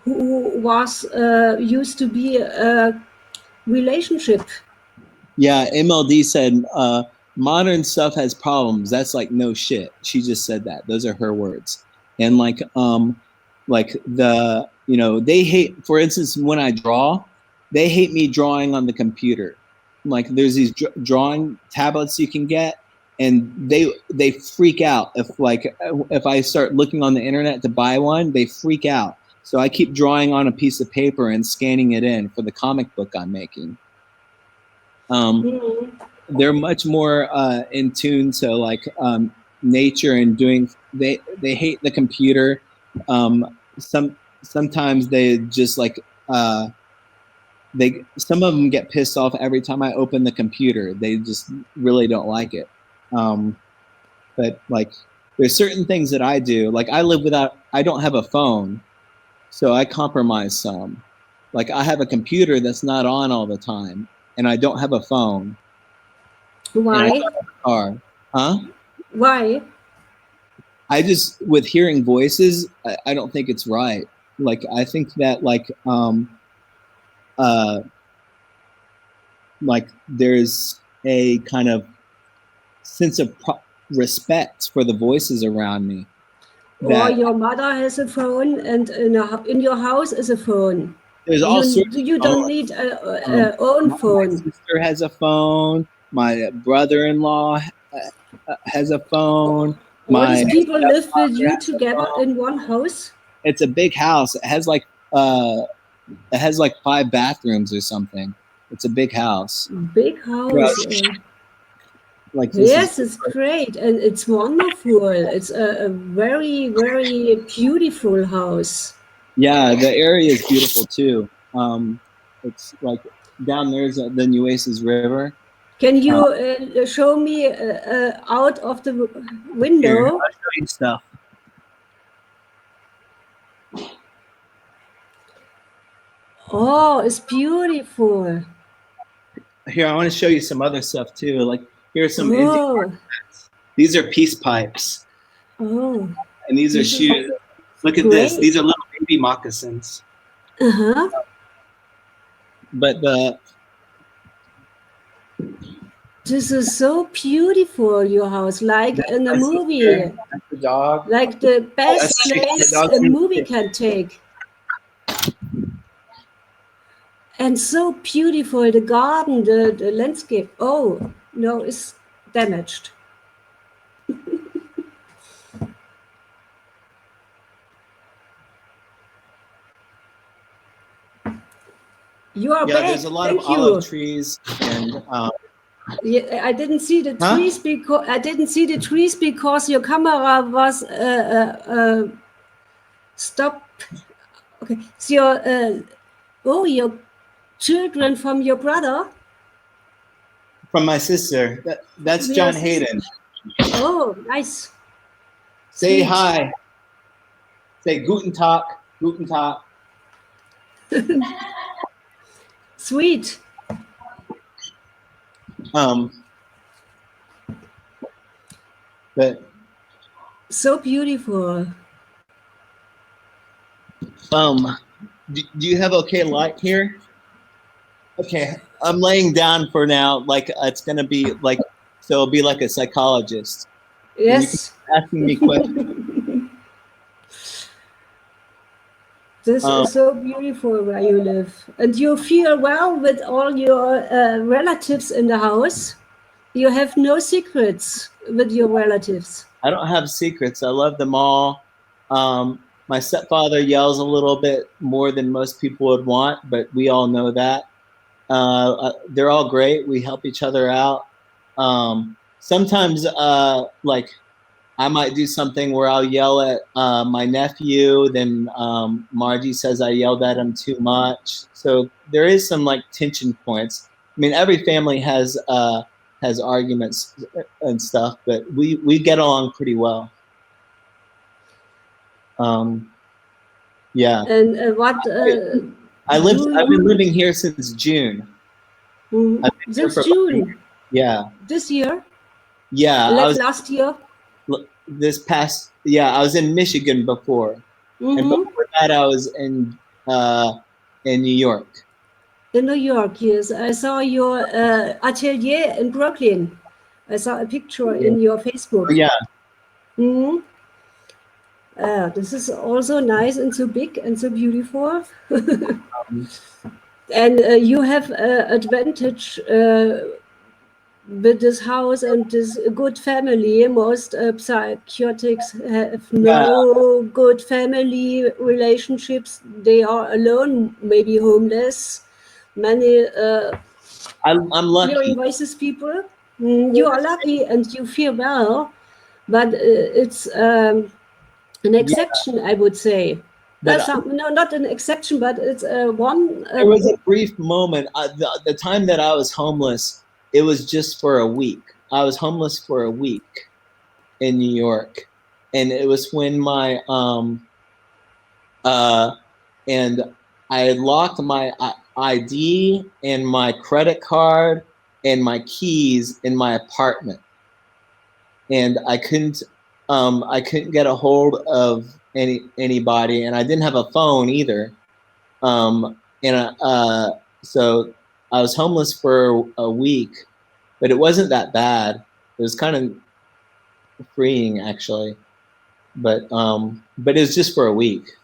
who was used to be a relationship. Yeah, MLD said modern stuff has problems. That's like no shit. She just said that. Those are her words. And like the, you know, they hate, for instance, when I draw, they hate me drawing on the computer. Like, there's these drawing tablets you can get, and they freak out if I start looking on the internet to buy one. They freak out. So I keep drawing on a piece of paper and scanning it in for the comic book I'm making. They're much more in tune to like nature and doing. They hate the computer. Sometimes they just like some of them get pissed off every time I open the computer. They just really don't like it. But like, there's certain things that I do. Like, I don't have a phone, so I compromise some. Like, I have a computer that's not on all the time, and I don't have a phone. Why? Huh? Why? I just, with hearing voices, I don't think it's right. Like, I think that like there's a kind of sense of respect for the voices around me. Or your mother has a phone, and in your house is a phone. There's you don't need a own phone. My sister has a phone. My brother-in-law has a phone. All these people live with you together in one house? It's a big house. It has like 5 bathrooms or something. It's a big house. Big house. Like, yes, it's great, and it's wonderful. It's a very, very beautiful house. Yeah, the area is beautiful too. It's like down there's the Nueces River. Can you show me out of the window? Here, I'll show you stuff. Oh, it's beautiful. Here, I want to show you some other stuff too. Like, here's some Indian. These are peace pipes. Oh. And these are shoes. Look at this. These are little baby moccasins. But this is so beautiful, your house, like in a movie. That's the dog. Like the best place a movie can take. And so beautiful, the garden, the landscape. Oh, no, it's damaged. You are back. There's a lot of olive trees, and yeah, I didn't see the trees because your camera was stopped. Okay, so your children from your brother? From my sister. That's John Hayden. Oh, nice. Say hi. Say Guten Tag. Guten Tag. Sweet. But So beautiful. do you have okay light here? Okay, I'm laying down for now. Like it's gonna be like, so it'll be like a psychologist. And you can Yes. be asking me questions. This is so beautiful where you live. And you feel well with all your relatives in the house. You have no secrets with your relatives. I don't have secrets. I love them all. My stepfather yells a little bit more than most people would want, but we all know that. They're all great. We help each other out. Sometimes, like, I might do something where I'll yell at my nephew, then Margie says I yelled at him too much. So there is some like tension points. I mean, every family has arguments and stuff, but we get along pretty well. Yeah. And what I've been living here since June. Since June? Yeah. This year? Yeah. Like last year? I was in Michigan before. And before that I was in New York. In New York, yes. I saw your atelier in Brooklyn. I saw a picture in your Facebook. Oh, yeah. This is also nice and so big and so beautiful. And you have advantage with this house and this good family. Most psychotics have no good family relationships. They are alone, maybe homeless. Many I'm lucky. hearing voices people. You are lucky and you feel well, but it's an exception, I would say. That's not an exception, but it's one. There was a brief moment. The time that I was homeless, it was just for a week. I was homeless for a week in New York, and it was when my and I had locked my ID and my credit card and my keys in my apartment, and I couldn't get a hold of anybody, and I didn't have a phone either. So I was homeless for a week, but it wasn't that bad. It was kind of freeing actually, but it was just for a week.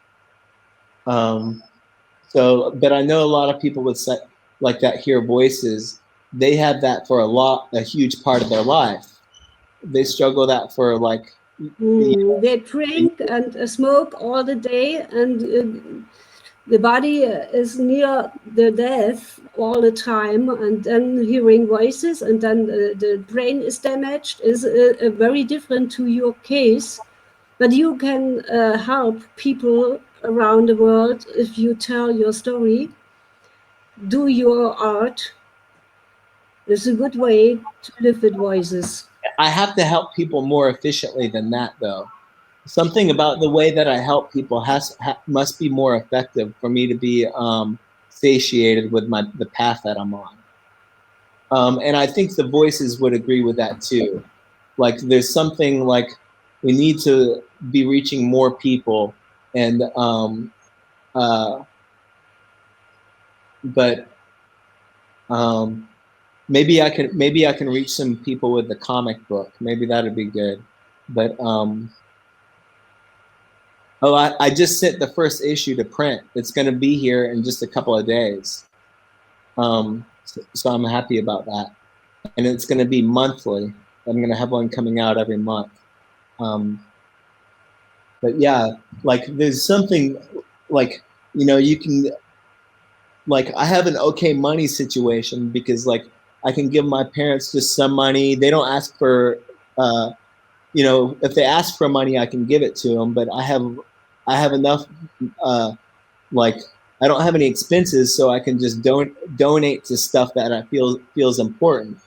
But I know a lot of people would say like that hear voices. They have that for a huge part of their life. They struggle that for like. They drink and smoke all the day, and the body is near the death all the time, and then hearing voices, and then the brain is damaged is very different to your case. But you can help people around the world if you tell your story, do your art. It's a good way to live with voices. I have to help people more efficiently than that, though. Something about the way that I help people must be more effective for me to be satiated with the path that I'm on. And I think the voices would agree with that too. Like there's something like we need to be reaching more people, and maybe I can reach some people with the comic book. Maybe that'd be good. But I just sent the first issue to print. It's going to be here in just a couple of days. So I'm happy about that. And it's going to be monthly. I'm going to have one coming out every month. But yeah, like there's something like, you can, like I have an okay money situation because like I can give my parents just some money. They don't ask for, if they ask for money, I can give it to them, but I have enough, like I don't have any expenses, so I can just donate to stuff that I feels important.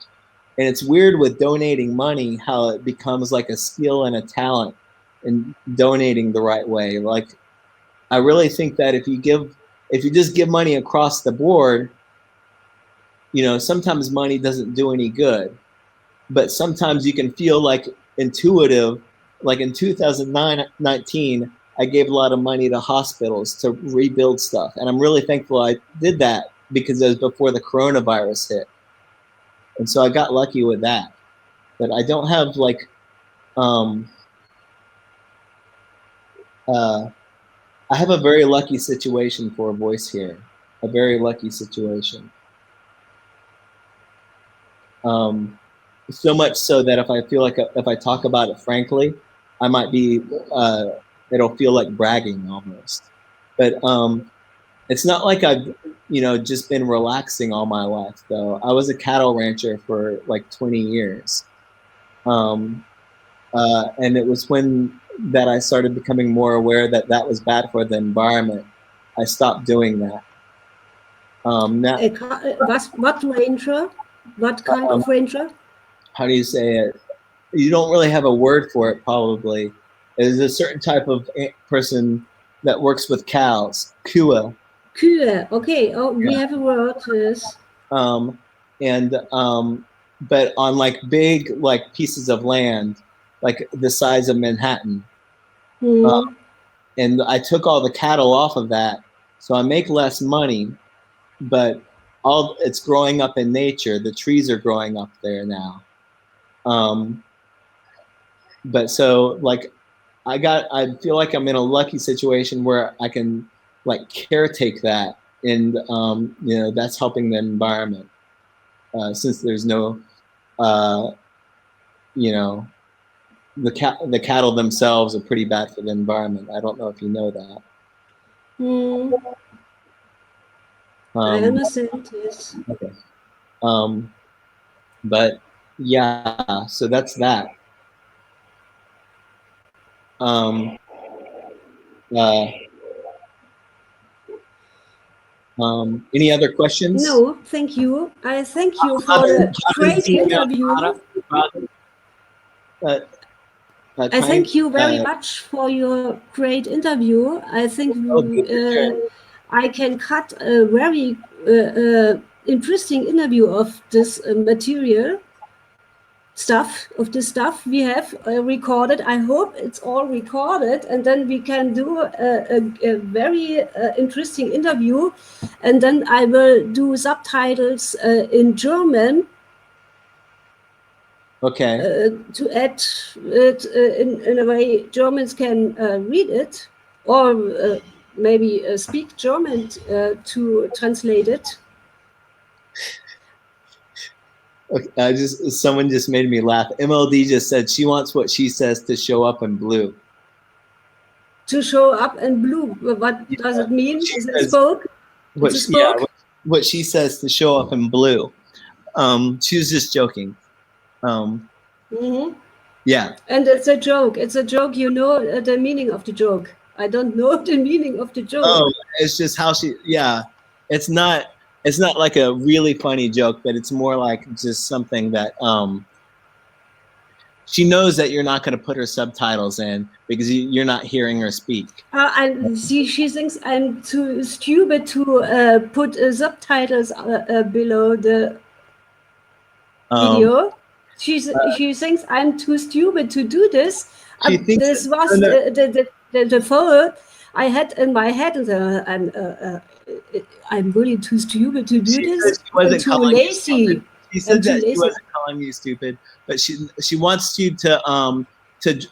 And it's weird with donating money, how it becomes like a skill and a talent in donating the right way. Like, I really think that if you give if you just give money across the board, you know, sometimes money doesn't do any good, but sometimes you can feel like intuitive. Like in 2019, I gave a lot of money to hospitals to rebuild stuff. And I'm really thankful I did that because it was before the coronavirus hit. And so I got lucky with that. But I don't have like, I have a very lucky situation for a voice here. A very lucky situation. So much so that if I feel like if I talk about it frankly, I might be, it'll feel like bragging almost. But it's not like I've, you know, just been relaxing all my life though. I was a cattle rancher for like 20 years. And it was when that I started becoming more aware that that was bad for the environment. I stopped doing that. Now, what ranger? What kind of ranger? how do you say it? You don't really have a word for it, probably. There's a certain type of person that works with cows, kua. Kühe, okay. Oh, we have a word, yes. But on like big like pieces of land, like the size of Manhattan. And I took all the cattle off of that, so I make less money, but all it's growing up in nature. The trees are growing up there now. But so like I feel like I'm in a lucky situation where I can like caretake that, and you know, that's helping the environment. Since there's no, you know, the cattle themselves are pretty bad for the environment. I don't know if you know that. I understand, yes. Okay. But yeah, so that's that. Any other questions? No, thank you. I thank you for the great interview. I thank you very much for your great interview. I think I can cut a very interesting interview of this material stuff we have recorded. I hope it's all recorded, and then we can do a very interesting interview, and then I will do subtitles in German. Okay. To add it in a way Germans can read it, or maybe speak German to translate it. Okay, someone just made me laugh. MLD just said she wants what she says to show up in blue. To show up in blue. What does it mean? Is it spoke? What she says to show up in blue. She was just joking. Yeah. And it's a joke. It's a joke. You know the meaning of the joke. I don't know the meaning of the joke. Oh, it's just how she. Yeah, it's not like a really funny joke, but it's more like just something that she knows that you're not going to put her subtitles in because you're not hearing her speak. She thinks I'm too stupid to put subtitles below the video. She thinks I'm too stupid to do this. This was the thought I had in my head. I'm really too stupid to do this. I'm too lazy. She said that she wasn't calling you stupid, but she wants you to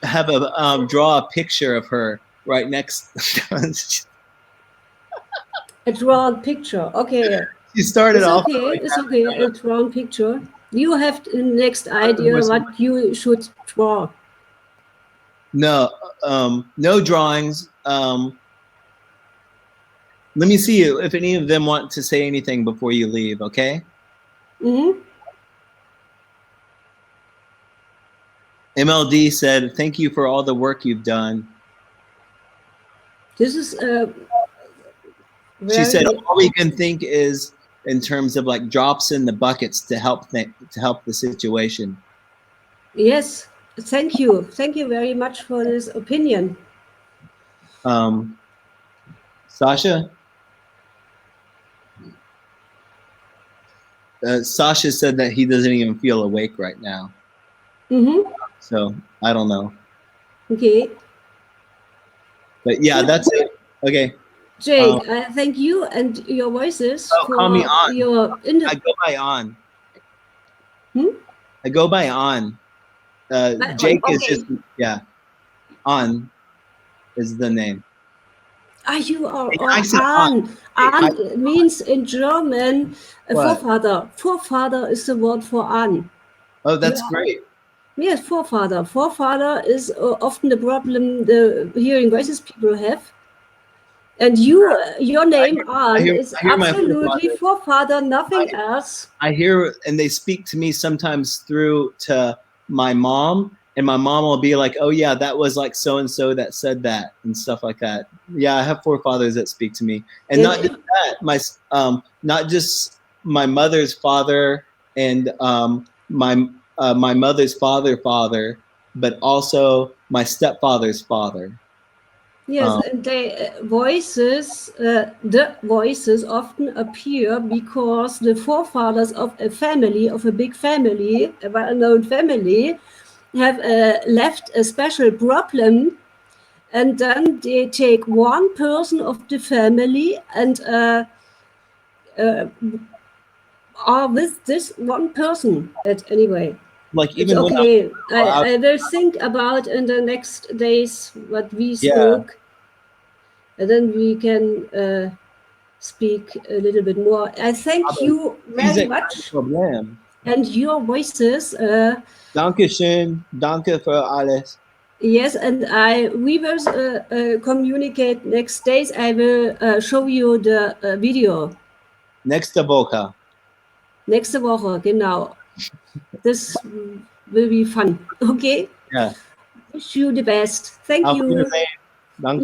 have a draw a picture of her right next. A drawn picture. Okay. She started off. Okay. It's okay. A drawn picture. You have the next idea what you should draw. No, no drawings. Let me see if any of them want to say anything before you leave, okay? MLD said, "Thank you for all the work you've done." This is she said, "All we can think is in terms of like drops in the buckets to help the situation." Yes, thank you very much for this opinion. Sasha? Sasha said that he doesn't even feel awake right now. Mm-hmm. So I don't know. Okay. But yeah, that's it. Okay. Jake, I thank you and your voices Call me for On. your I go by On. Hmm? I go by On. Jake is okay. just, yeah. On is the name. You are I said Ahn. I- Ahn means in German What? Vorvater. Vorvater is the word for Ahn. Oh, that's great. Yes, forefather. Forefather is often the problem the hearing voices people have. And your name Ahn is I hear my absolutely forefather. forefather, nothing else. I hear, and they speak to me sometimes through to my mom, and my mom will be like, "Oh yeah, that was like so and so that said that," and stuff like that. Yeah, I have forefathers that speak to me, and not just that. Not just my mother's father and my mother's father, but also my stepfather's father. Yes, and they the voices often appear because the forefathers of a family, of a big family, a well-known family, have left a special problem, and then they take one person of the family and are with this one person. But anyway, Like it's even okay. I will think about in the next days what we spoke, and then we can speak a little bit more. I thank you very much. And your voices. Dankeschön, danke für alles. Yes, and we will communicate next days. I will show you the video. Nächste Woche. Nächste Woche, genau. This will be fun. Okay? Yeah. Wish you the best. Thank Auf you. Wiedersehen. Danke.